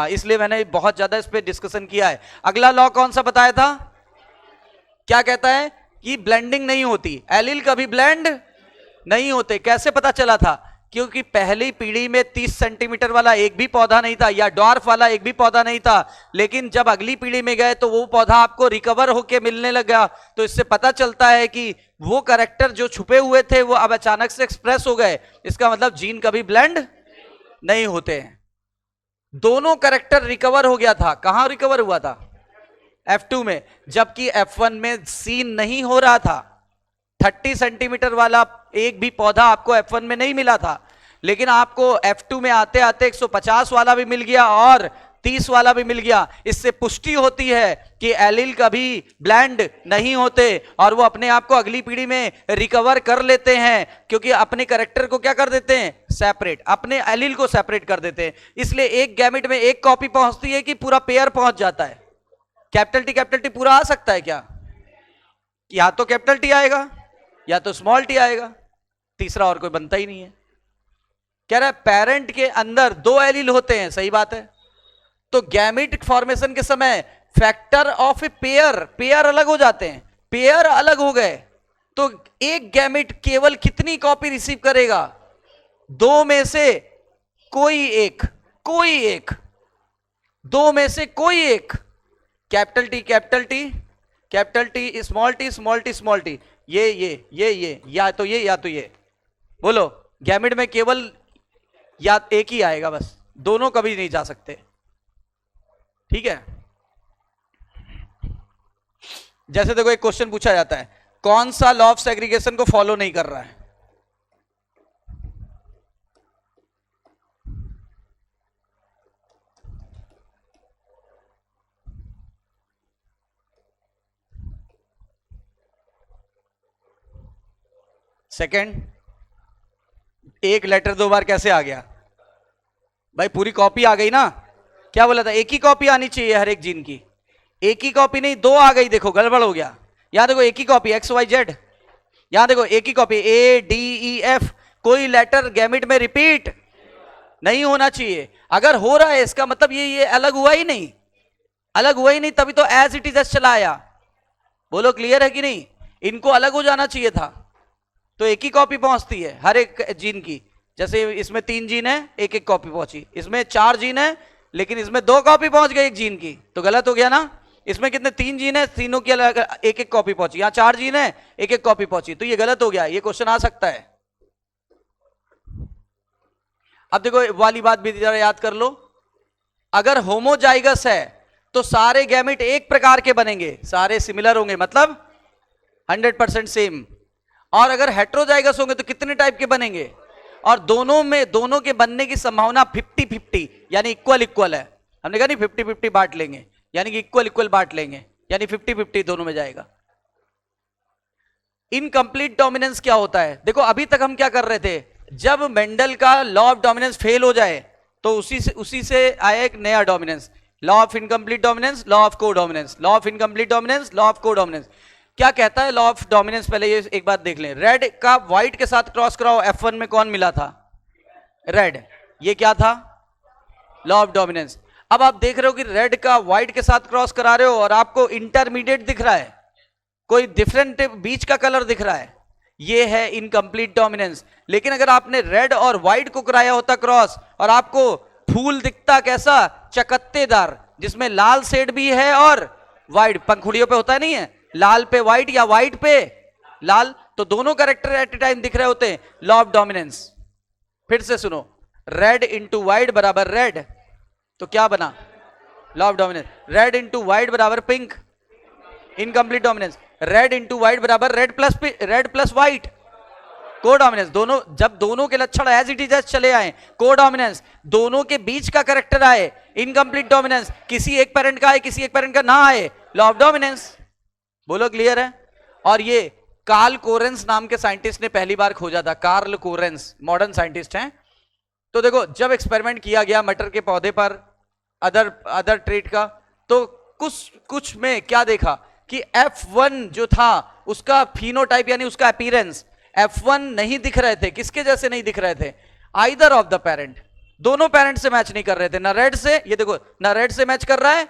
इसलिए मैंने बहुत ज्यादा इस पे डिस्कशन किया है। अगला लॉ कौन सा बताया था, क्या कहता है कि ब्लेंडिंग नहीं होती, एलिल कभी ब्लेंड नहीं होते। कैसे पता चला था, क्योंकि पहली पीढ़ी में 30 सेंटीमीटर वाला एक भी पौधा नहीं था, या डॉर्फ वाला एक भी पौधा नहीं था। लेकिन जब अगली पीढ़ी में गए तो वो पौधा आपको रिकवर होके मिलने लगा। तो इससे पता चलता है कि वो कैरेक्टर जो छुपे हुए थे वो अब अचानक से एक्सप्रेस हो गए। इसका मतलब जीन कभी ब्लेंड नहीं होते हैं। दोनों कैरेक्टर रिकवर हो गया था, कहां रिकवर हुआ था, F2 में, जबकि F1 में सीन नहीं हो रहा था। 30 सेंटीमीटर वाला एक भी पौधा आपको F1 में नहीं मिला था, लेकिन आपको F2 में आते आते 150 वाला भी मिल गया और 30 वाला भी मिल गया। इससे पुष्टि होती है कि एलिल कभी ब्लेंड नहीं होते और वो अपने आप को अगली पीढ़ी में रिकवर कर लेते हैं, क्योंकि अपने कैरेक्टर को क्या कर देते हैं, सेपरेट, अपने एलिल को सेपरेट कर देते हैं। इसलिए एक गैमेट में एक कॉपी पहुंचती है कि पूरा पेयर पहुंच जाता है। कैपिटल टी पूरा आ सकता है क्या, या तो कैपिटल टी आएगा या तो स्मॉल टी आएगा, तीसरा और कोई बनता ही नहीं है। कह रहा है पेरेंट के अंदर 2 एलील होते हैं, सही बात है। तो गैमेट फॉर्मेशन के समय फैक्टर ऑफ ए पेयर अलग हो जाते हैं, पेयर अलग हो गए तो एक गैमेट केवल कितनी कॉपी रिसीव करेगा, 2 में से कोई एक, 2 में से कोई एक, कैपिटल टी स्मॉल टी, ये या तो ये बोलो, गैमेट में केवल या एक ही आएगा, बस दोनों कभी नहीं जा सकते। ठीक है, जैसे देखो एक क्वेश्चन पूछा जाता है, कौन सा लॉ ऑफ सेग्रीगेशन को फॉलो नहीं कर रहा है? सेकंड, एक लेटर दो बार कैसे आ गया भाई? पूरी कॉपी आ गई ना? क्या बोला था? एक ही कॉपी आनी चाहिए हर एक जीन की। एक ही कॉपी नहीं, दो आ गई, देखो गड़बड़ हो गया। यहां देखो एक ही कॉपी एक्स वाई जेड, यहां देखो एक ही copy A D E F. कोई लेटर गैमिट में रिपीट नहीं होना चाहिए। अगर हो रहा है इसका मतलब ये अलग हुआ ही नहीं, अलग हुआ ही नहीं, तभी तो एज इट इज एस चला आया। बोलो क्लियर है कि नहीं? इनको अलग हो जाना चाहिए था, तो एक ही कॉपी पहुंचती है हर एक जीन की। जैसे इसमें 3 जीन है, एक एक कॉपी पहुंची। इसमें 4 जीन है, लेकिन इसमें 2 कॉपी पहुंच गई एक जीन की, तो गलत हो गया ना? इसमें कितने 3 जीन है, तीनों की अलग एक एक कॉपी पहुंची। यहां 4 जीन है, एक एक कॉपी पहुंची, तो ये गलत हो गया। ये क्वेश्चन आ सकता है। अब देखो वाली बात भी जरा याद कर लो। अगर होमोजाइगस है तो सारे गैमेट एक प्रकार के बनेंगे, सारे सिमिलर होंगे, मतलब 100% सेम। और अगर हेट्रोजाइगस होंगे तो कितने टाइप के बनेंगे? और दोनों के बनने की संभावना 50-50 यानी इक्वल इक्वल है। हमने कहा नहीं 50-50 बांट लेंगे, यानी कि इक्वल इक्वल बांट लेंगे, यानी 50-50 दोनों में जाएगा। इनकम्प्लीट डोमिनेंस क्या होता है? देखो अभी तक हम क्या कर रहे थे, जब मेंडल का लॉ ऑफ डोमिनेंस फेल हो जाए तो उसी से आया एक नया dominance, law of incomplete dominance, law of codominance, law of incomplete dominance, law of codominance. क्या कहता है लॉ ऑफ डोमिनेंस? पहले ये एक बात देख लें। रेड का व्हाइट के साथ क्रॉस कराओ, F1 में कौन मिला था? रेड। ये क्या था? Law of dominance. अब आप देख रहे हो कि रेड का व्हाइट के साथ क्रॉस करा रहे हो और आपको इंटरमीडिएट दिख रहा है, कोई डिफरेंट बीच का कलर दिख रहा है, ये है इनकम्प्लीट डोमिनेंस। लेकिन अगर आपने रेड और व्हाइट को कराया होता क्रॉस और आपको फूल दिखता कैसा? चकत्तेदार, जिसमें लाल शेड भी है और व्हाइट, पंखुड़ियों पे होता नहीं है, लाल पे व्हाइट या व्हाइट पे लाल, तो दोनों कैरेक्टर एट ए टाइम दिख रहे होते हैं, लॉ ऑफ डोमिनेंस। फिर से सुनो, रेड इंटू व्हाइट बराबर रेड, तो क्या बना? Law of dominance. Red into white बराबर pink, incomplete dominance. Red into white बराबर रेड प्लस व्हाइट, कोडोमिनेंस। दोनों, जब दोनों के लक्षण एज इट इज चले आए, कोडोमिनेंस। दोनों के बीच का कैरेक्टर आए, इनकम्प्लीट डोमिनेंस। किसी एक पेरेंट का आए, किसी एक पेरेंट का ना आए, लॉ ऑफ डोमिनेंस। बोलो क्लियर है? और ये कार्ल कोरेंस नाम के साइंटिस्ट ने पहली बार खोजा था। कार्ल कोरेंस मॉडर्न साइंटिस्ट हैं। तो देखो जब एक्सपेरिमेंट किया गया मटर के पौधे पर, अदर ट्रेट का, तो कुछ में क्या देखा कि F1 जो था उसका फिनोटाइप यानी उसका अपीयरेंस, F1 नहीं दिख रहे थे। किसके जैसे नहीं दिख रहे थे? आइदर ऑफ द पेरेंट, दोनों पेरेंट से मैच नहीं कर रहे थे। ना रेड से, ये देखो, ना रेड से मैच कर रहा है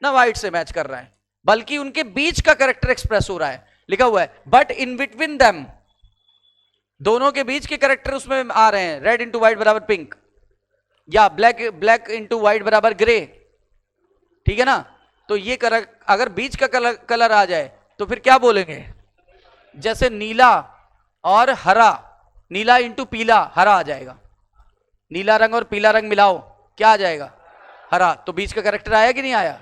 ना व्हाइट से मैच कर रहा है, बल्कि उनके बीच का कैरेक्टर एक्सप्रेस हो रहा है। लिखा हुआ है बट इन बिटवीन देम, दोनों के बीच के कैरेक्टर उसमें आ रहे हैं। रेड इंटू व्हाइट बराबर पिंक, या ब्लैक इंटू व्हाइट बराबर ग्रे, ठीक है ना? तो ये अगर बीच का कलर आ जाए तो फिर क्या बोलेंगे? जैसे नीला और हरा, नीला इंटू पीला, हरा आ जाएगा। नीला रंग और पीला रंग मिलाओ, क्या आ जाएगा? हरा। तो बीच का कैरेक्टर आया कि नहीं आया?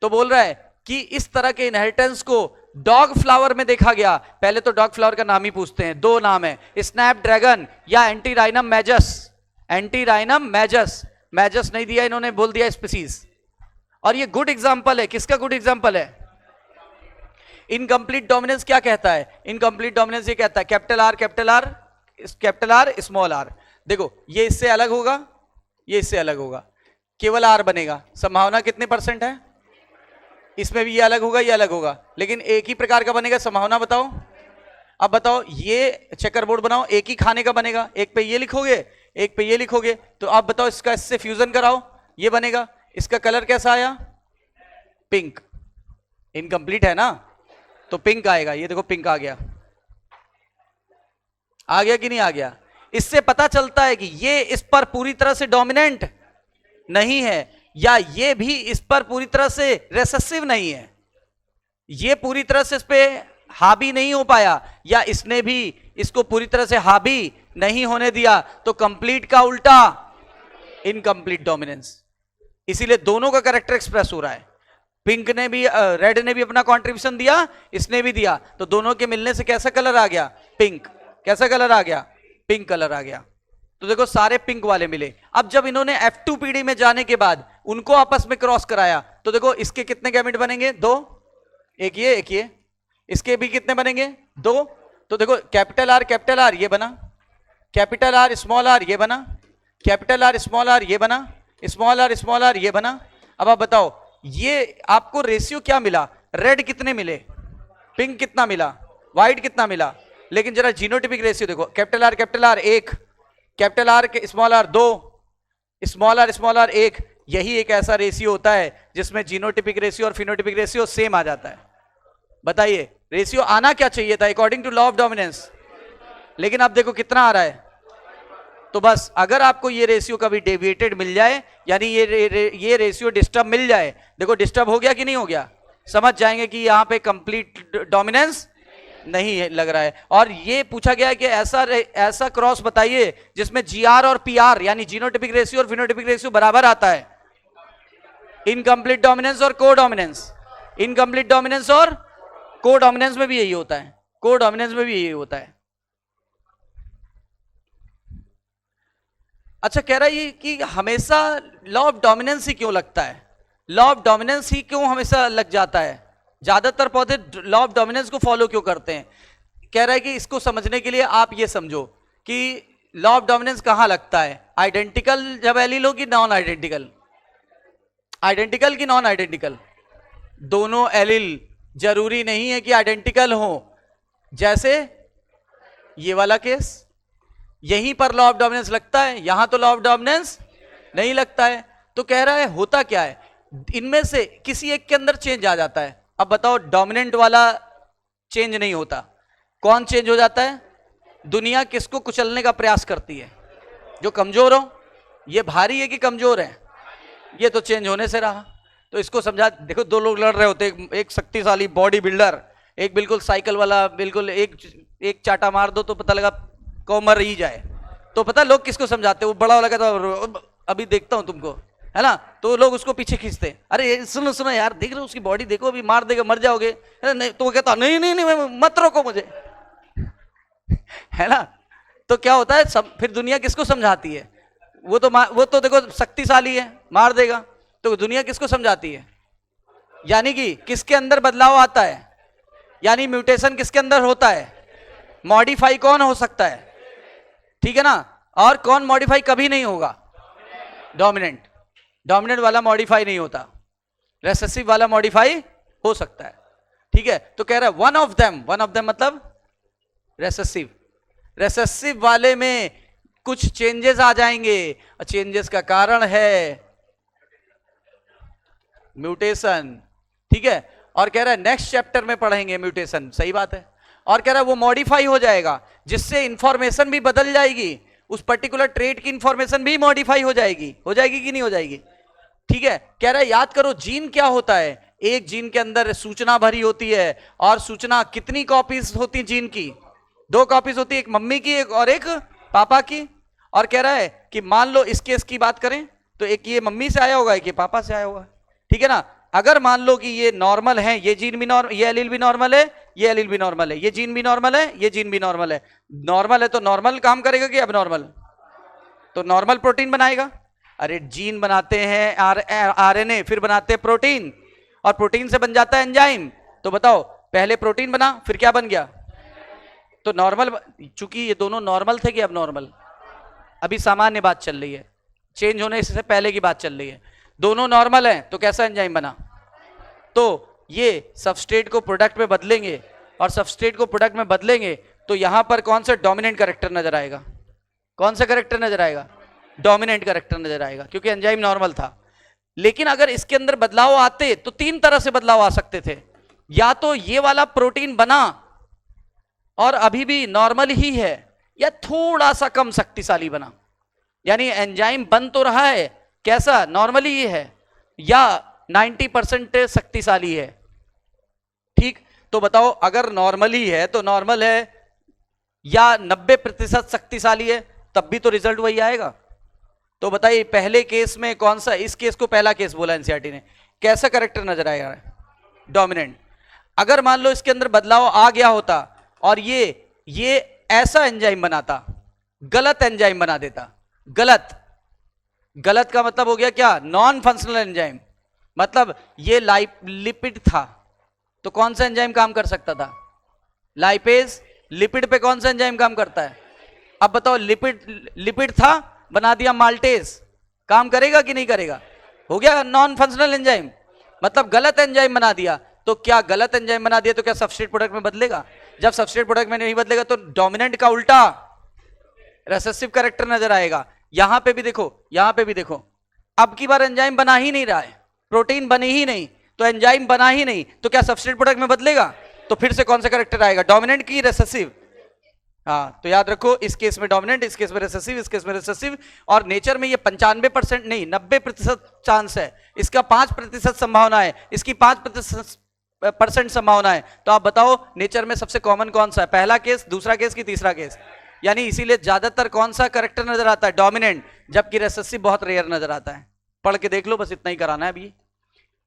तो बोल रहा है कि इस तरह के इनहेरिटेंस को डॉग फ्लावर में देखा गया। पहले तो डॉग फ्लावर का नाम ही पूछते हैं, 2 नाम है, स्नैपड्रैगन या एंटीराइनम मैजस। एंटीराइनम मैजस, मैजस नहीं दिया इन्होंने, बोल दिया स्पीसीज। और ये गुड एग्जांपल है। किसका गुड एग्जांपल है? इनकम्प्लीट डोमिनेंस क्या कहता है? इनकम्प्लीट डोमिनेंस ये कहता है कैपिटल आर स्मॉल आर। देखो ये इससे अलग होगा, ये इससे अलग होगा, केवल आर बनेगा। संभावना कितने % है? इसमें भी ये अलग होगा, ये अलग होगा, लेकिन एक ही प्रकार का बनेगा। संभावना बताओ। अब बताओ, ये चेकर बोर्ड बनाओ, एक ही खाने का बनेगा। एक पे ये लिखोगे, एक पे ये लिखोगे, तो आप बताओ इसका इससे फ्यूजन कराओ, ये बनेगा। इसका कलर कैसा आया? पिंक। इनकम्प्लीट है ना, तो पिंक आएगा। ये देखो पिंक आ गया कि नहीं आ गया? इससे पता चलता है कि ये इस पर पूरी तरह से डोमिनेंट नहीं है, या ये भी इस पर पूरी तरह से रेसेसिव नहीं है, ये पूरी तरह से इस पे हावी नहीं हो पाया, या इसने भी इसको पूरी तरह से हावी नहीं होने दिया। तो कंप्लीट का उल्टा इनकम्प्लीट डोमिनेंस। इसीलिए दोनों का कैरेक्टर एक्सप्रेस हो रहा है। पिंक ने भी रेड ने भी अपना कंट्रीब्यूशन दिया, इसने भी दिया, तो दोनों के मिलने से कैसा कलर आ गया? पिंक। कैसा कलर आ गया? पिंक कलर आ गया। तो देखो सारे पिंक वाले मिले। अब जब इन्होंने F2PD में जाने के बाद उनको आपस में क्रॉस कराया तो देखो इसके कितने गैमेट बनेंगे? 2, एक ये एक ये। इसके भी कितने बनेंगे? 2। तो देखो कैपिटल R ये बना, कैपिटल R ये बना, कैपिटल R ये बना, स्मॉल r ये बना। अब आप बताओ ये आपको रेशियो क्या मिला? रेड कितने मिले? पिंक कितना मिला? व्हाइट कितना मिला? लेकिन जरा जीनोटिपिक रेशियो देखो, कैपिटल R 1, कैपिटल R के स्मॉल r 2, स्मॉल r 1। यही एक ऐसा रेशियो होता है जिसमें जीनोटिपिक रेशियो और फिनोटिपिक रेशियो सेम आ जाता है। बताइए रेशियो आना क्या चाहिए था according to law of dominance, लेकिन अब देखो कितना आ रहा है। तो बस अगर आपको ये रेशियो कभी डेविएटेड मिल जाए, यानी ये रेशियो डिस्टर्ब मिल जाए, देखो डिस्टर्ब हो गया कि नहीं हो गया, समझ जाएंगे कि यहां पे कंप्लीट डोमिनेंस नहीं है लग रहा है। और ये पूछा गया है कि ऐसा क्रॉस बताइए जिसमें GR और PR यानी जीनोटिपिक रेशियो और फिनोटिपिक रेशियो बराबर आता है। इनकम्प्लीट डोमिनेंस और को डोमिनेंस, इनकम्प्लीट डोमिनेंस और को डोमिनेंस में भी यही होता है, को डोमिनेंस में भी यही होता है। अच्छा कह रहा है ये कि हमेशा लॉ ऑफ डोमिनेंस ही क्यों लगता है? लॉ ऑफ डोमिनेंस ही क्यों हमेशा लग जाता है? ज्यादातर पौधे लॉ ऑफ डोमिनेंस को फॉलो क्यों करते हैं? कह रहा है कि इसको समझने के लिए आप ये समझो कि लॉ ऑफ डोमिनेंस कहां लगता है। आइडेंटिकल जब एलील हो कि नॉन आइडेंटिकल? आइडेंटिकल कि नॉन आइडेंटिकल? दोनों एलील जरूरी नहीं है कि आइडेंटिकल हो। जैसे ये वाला केस, यहीं पर लॉ ऑफ डोमिनेंस लगता है, यहां तो लॉ ऑफ डोमिनेंस नहीं लगता है। तो कह रहा है होता क्या है, इनमें से किसी एक के अंदर चेंज आ जाता है। अब बताओ डोमिनेंट वाला चेंज नहीं होता, कौन चेंज हो जाता है? दुनिया किसको कुचलने का प्रयास करती है? जो कमजोर हो। ये भारी है कि कमजोर है? ये तो चेंज होने से रहा। तो इसको समझा, देखो दो लोग लड़ रहे होते, एक शक्तिशाली बॉडी बिल्डर, एक बिल्कुल साइकिल वाला, बिल्कुल एक चाटा मार दो तो पता लगा कौ मर ही जाए। तो पता लोग किसको समझाते? वो बड़ा वाला कहता है अभी देखता हूं तुमको, है ना, तो लोग उसको पीछे खींचते, अरे सुनो सुनो यार, देख रहे हो उसकी बॉडी देखो, अभी मार देगा मर जाओगे। नहीं, तो वो कहता नहीं नहीं नहीं मत रोको मुझे, है ना। तो क्या होता है, सब फिर दुनिया किसको समझाती है? वो तो देखो शक्तिशाली है, मार देगा। तो दुनिया किसको समझाती है? यानी कि किसके अंदर बदलाव आता है, यानी म्यूटेशन किसके अंदर होता है? मॉडिफाई कौन हो सकता है? ठीक है ना। और कौन मॉडिफाई कभी नहीं होगा? डोमिनेंट। डोमिनेंट वाला मॉडिफाई नहीं होता, रेसेसिव वाला मॉडिफाई हो सकता है। ठीक है, तो कह रहा है वन ऑफ देम मतलब रेसेसिव। रेसेसिव वाले में कुछ चेंजेस आ जाएंगे, चेंजेस का कारण है म्यूटेशन। ठीक है, और कह रहा है नेक्स्ट चैप्टर में पढ़ेंगे म्यूटेशन, सही बात है। और कह रहा है वो मॉडिफाई हो जाएगा, जिससे इंफॉर्मेशन भी बदल जाएगी, उस पर्टिकुलर ट्रेट की इंफॉर्मेशन भी मॉडिफाई हो जाएगी कि नहीं हो जाएगी? ठीक है, कह रहा है याद करो जीन क्या होता है, एक जीन के अंदर सूचना भरी होती है, और सूचना कितनी कॉपीज होती जीन की? 2 कॉपीज होती है, एक मम्मी की और एक पापा की। और कह रहा है कि मान लो इस केस की बात करें तो एक ये मम्मी से आया होगा, एक ये पापा से आया होगा। ठीक है ना। अगर मान लो कि ये नॉर्मल है, ये जीन भी नॉर्मल, ये एलील भी नॉर्मल है, ये एलील भी नॉर्मल है, ये जीन भी नॉर्मल है, ये जीन भी नॉर्मल है। नॉर्मल है तो नॉर्मल काम करेगा कि अबनॉर्मल? तो नॉर्मल प्रोटीन बनाएगा। अरे जीन बनाते हैं आरएनए, फिर बनाते हैं प्रोटीन, और प्रोटीन से बन जाता है एंजाइम। तो बताओ पहले प्रोटीन बना फिर क्या बन गया? तो नॉर्मल, चूंकि ये दोनों नॉर्मल थे कि अबनॉर्मल? अभी सामान्य बात चल रही है, चेंज होने से पहले की बात चल रही है। दोनों नॉर्मल हैं तो कैसा एंजाइम बना? तो ये सबस्ट्रेट को प्रोडक्ट में बदलेंगे, और सबस्ट्रेट को प्रोडक्ट में बदलेंगे तो यहां पर कौन सा डोमिनेंट कैरेक्टर नजर आएगा? कौन सा कैरेक्टर नजर आएगा? डोमिनेंट कैरेक्टर नजर आएगा, क्योंकि एंजाइम नॉर्मल था। लेकिन अगर इसके अंदर बदलाव आते तो 3 तरह से बदलाव आ सकते थे। या तो ये वाला प्रोटीन बना और अभी भी नॉर्मल ही है, या थोड़ा सा कम शक्तिशाली बना, यानी एंजाइम बन तो रहा है कैसा, नॉर्मली ही है, या 90% शक्तिशाली है। ठीक, तो बताओ अगर नॉर्मली है तो नॉर्मल है, या 90% शक्तिशाली है, तब भी तो रिजल्ट वही आएगा। तो बताइए पहले केस में कौन सा, इस केस को पहला केस बोला एनसीईआरटी ने, कैसा करेक्टर नजर आएगा? डोमिनेंट। अगर मान लो इसके अंदर बदलाव आ गया होता और ये ऐसा एंजाइम बनाता, गलत एंजाइम बना देता, गलत का मतलब हो गया क्या? Non functional enzyme. मतलब ये लिपिड था, तो कौन सा एंजाइम काम कर सकता था? लाइपेज। लिपिड पे कौन सा एंजाइम काम करता है? अब बताओ, लिपिड था, बना दिया माल्टेज, काम करेगा कि नहीं करेगा? हो गया नॉन फंक्शनल एंजाइम। मतलब गलत एंजाइम बना दिया। तो क्या गलत एंजाइम बना दिया तो क्या सबस्ट्रेट प्रोडक्ट में बदलेगा? जब सबस्ट्रेट प्रोडक्ट में नहीं बदलेगा तो डोमिनेंट का उल्टा रेसेसिव कैरेक्टर नजर आएगा। यहां पे भी देखो, अब की बार एंजाइम बना ही नहीं रहा है, प्रोटीन बनी ही नहीं, तो एंजाइम बना ही नहीं, तो क्या सबस्ट्रेट प्रोडक्ट में बदलेगा? तो फिर से कौन सा कैरेक्टर आएगा? डोमिनेंट की रेसेसिव? हाँ, तो याद रखो, इस केस में डोमिनेंट, इस केस में रेसेसिव, इस केस में रेसेसिव। और नेचर में ये 95% नहीं 90% चांस है, इसका 5% संभावना है, इसकी 5% संभावना है। तो आप बताओ नेचर में सबसे कॉमन कौन सा है? पहला केस, दूसरा केस की तीसरा केस? यानी इसीलिए ज्यादातर कौन सा कैरेक्टर नजर आता है? डोमिनेंट, जबकि रेसेसिव बहुत रेयर नजर आता है। पढ़ के देख लो, बस इतना ही कराना है अभी।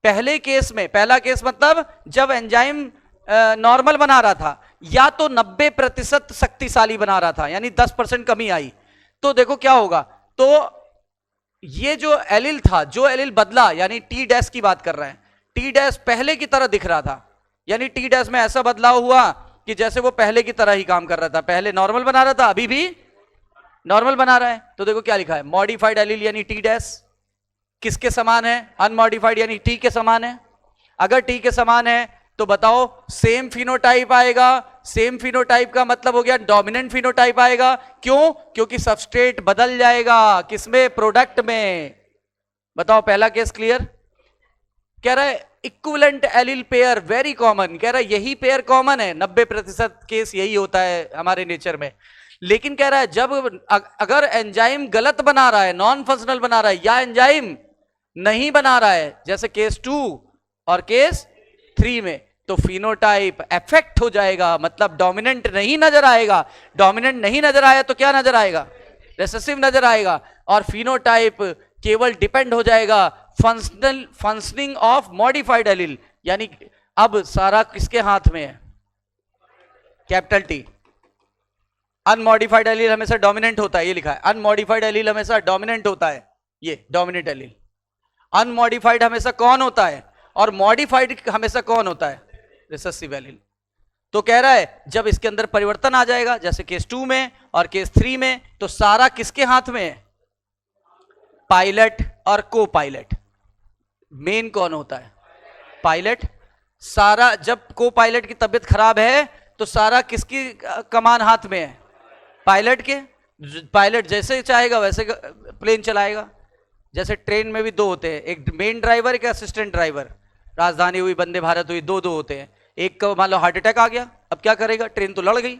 पहले केस में, पहला केस मतलब जब एंजाइम नॉर्मल बना रहा था, या तो 90% शक्तिशाली बना रहा था, यानी 10% कमी आई, तो देखो क्या होगा। तो ये जो एलिल था, जो एलिल बदला, यानी टी डैश की बात कर रहे हैं, टी डैश पहले की तरह दिख रहा था, यानी टी डैश में ऐसा बदलाव हुआ कि जैसे वो पहले की तरह ही काम कर रहा था। पहले नॉर्मल बना रहा था, अभी भी नॉर्मल बना रहा है। तो देखो क्या लिखा है, मॉडिफाइड एलिल यानी टी डैश किसके समान है? अनमॉडिफाइड यानी टी के समान है। अगर टी के समान है तो बताओ सेम फिनोटाइप आएगा। सेम फिनोटाइप का मतलब हो गया डोमिनेंट फिनोटाइप आएगा। क्यों? क्योंकि सबस्ट्रेट बदल जाएगा। किसमें? प्रोडक्ट में। बताओ, पहला केस क्लियर? कह रहा है equivalent allele pair very common, कह रहा है यही पेयर कॉमन है, 90% केस यही होता है हमारे नेचर में। लेकिन कह रहा है जब अगर एंजाइम गलत बना रहा है, नॉन फंक्शनल बना रहा है, या एंजाइम नहीं बना रहा है, जैसे केस 2 और केस 3 में, तो फिनोटाइप अफेक्ट हो जाएगा, मतलब डोमिनेंट नहीं नजर आएगा। डोमिनेंट नहीं नजर आया तो क्या नजर आएगा? रेसेसिव नजर आएगा। और फिनोटाइप केवल डिपेंड हो जाएगा फंक्शनिंग ऑफ मॉडिफाइड एलील, यानी अब सारा किसके हाथ में है? Capital T. अनमॉडिफाइड एलील हमेशा डोमिनेंट होता है, ये लिखा है, अनमॉडिफाइड एलील हमेशा डोमिनेंट होता है, ये डोमिनेंट एलील। अनमॉडिफाइड हमेशा कौन होता है? और मॉडिफाइड हमेशा कौन होता है? Recessive allele. तो कह रहा है जब इसके अंदर परिवर्तन आ जाएगा, जैसे केस 2 में और केस 3 में, तो सारा किसके हाथ में है? पायलट और को पायलट। मेन कौन होता है? पायलट। सारा जब को पायलट की तबीयत खराब है तो सारा किसकी कमान हाथ में है? पायलट के। पायलट जैसे चाहेगा वैसे प्लेन चलाएगा। जैसे ट्रेन में भी 2 होते हैं, एक मेन ड्राइवर, एक असिस्टेंट ड्राइवर। राजधानी हुई, वंदे भारत हुई, 2 होते हैं। एक को मान लो हार्ट अटैक आ गया, अब क्या करेगा? ट्रेन तो लड़ गई।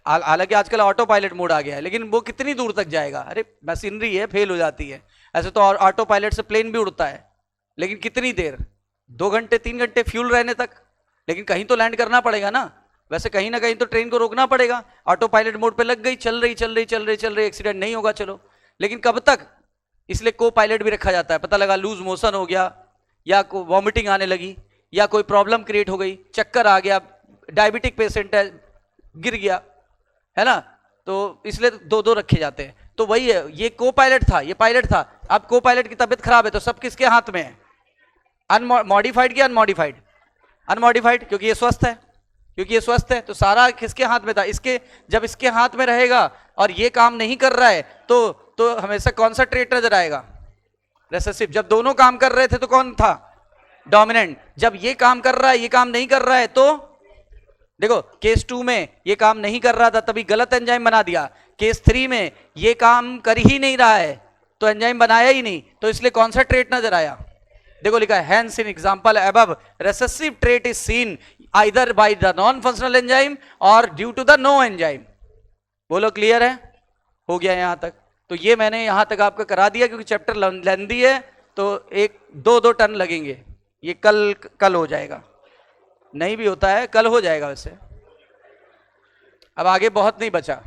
हालांकि आजकल ऑटो पायलट मोड आ गया है, लेकिन वो कितनी दूर तक जाएगा? अरे मशीनरी है, फेल हो जाती है। ऐसे तो ऑटो पायलट से प्लेन भी उड़ता है, लेकिन कितनी देर? 2 घंटे 3 घंटे फ्यूल रहने तक। लेकिन कहीं तो लैंड करना पड़ेगा ना, वैसे कहीं ना कहीं तो ट्रेन को रोकना पड़ेगा। ऑटो पायलट मोड पे लग गई, चल रही, एक्सीडेंट नहीं होगा, चलो। लेकिन कब तक? इसलिए को पायलट भी रखा जाता है। पता लगा लूज मोशन हो गया, या वॉमिटिंग आने लगी, या कोई प्रॉब्लम क्रिएट हो गई, चक्कर आ गया, डायबिटिक पेशेंट है, गिर गया, है ना, तो इसलिए 2 रखे जाते हैं। तो वही है, ये को पायलट था, ये पायलट था। अब को पायलट की तबीयत खराब है तो सब किसके हाथ में है? अनमॉडिफाइड की अनमॉडिफाइड? अनमॉडिफाइड, क्योंकि ये स्वस्थ है, तो सारा किसके हाथ में था? इसके। जब इसके हाथ में रहेगा और ये काम नहीं कर रहा है तो हमेशा कौन सा ट्रेट नजर आएगा? रेसेसिव। जब दोनों काम कर रहे थे तो कौन था? डोमिनेंट। जब ये काम कर रहा है, ये काम नहीं कर रहा है, तो देखो केस 2 में ये काम नहीं कर रहा था, तभी गलत एंजाइम बना दिया। केस 3 में ये काम कर ही नहीं रहा है, तो एंजाइम बनाया ही नहीं, तो इसलिए कौन सा ट्रेट नजर आया? देखो लिखा है, hence in example above recessive trait is seen either by the non functional enzyme और due to the no enzyme. बोलो क्लियर है? हो गया यहां तक? तो ये मैंने यहां तक आपको करा दिया, क्योंकि चैप्टर लेंथी है, तो 1-2 टर्न लगेंगे। ये कल हो जाएगा, नहीं भी होता है, कल हो जाएगा वैसे। अब आगे बहुत नहीं बचा।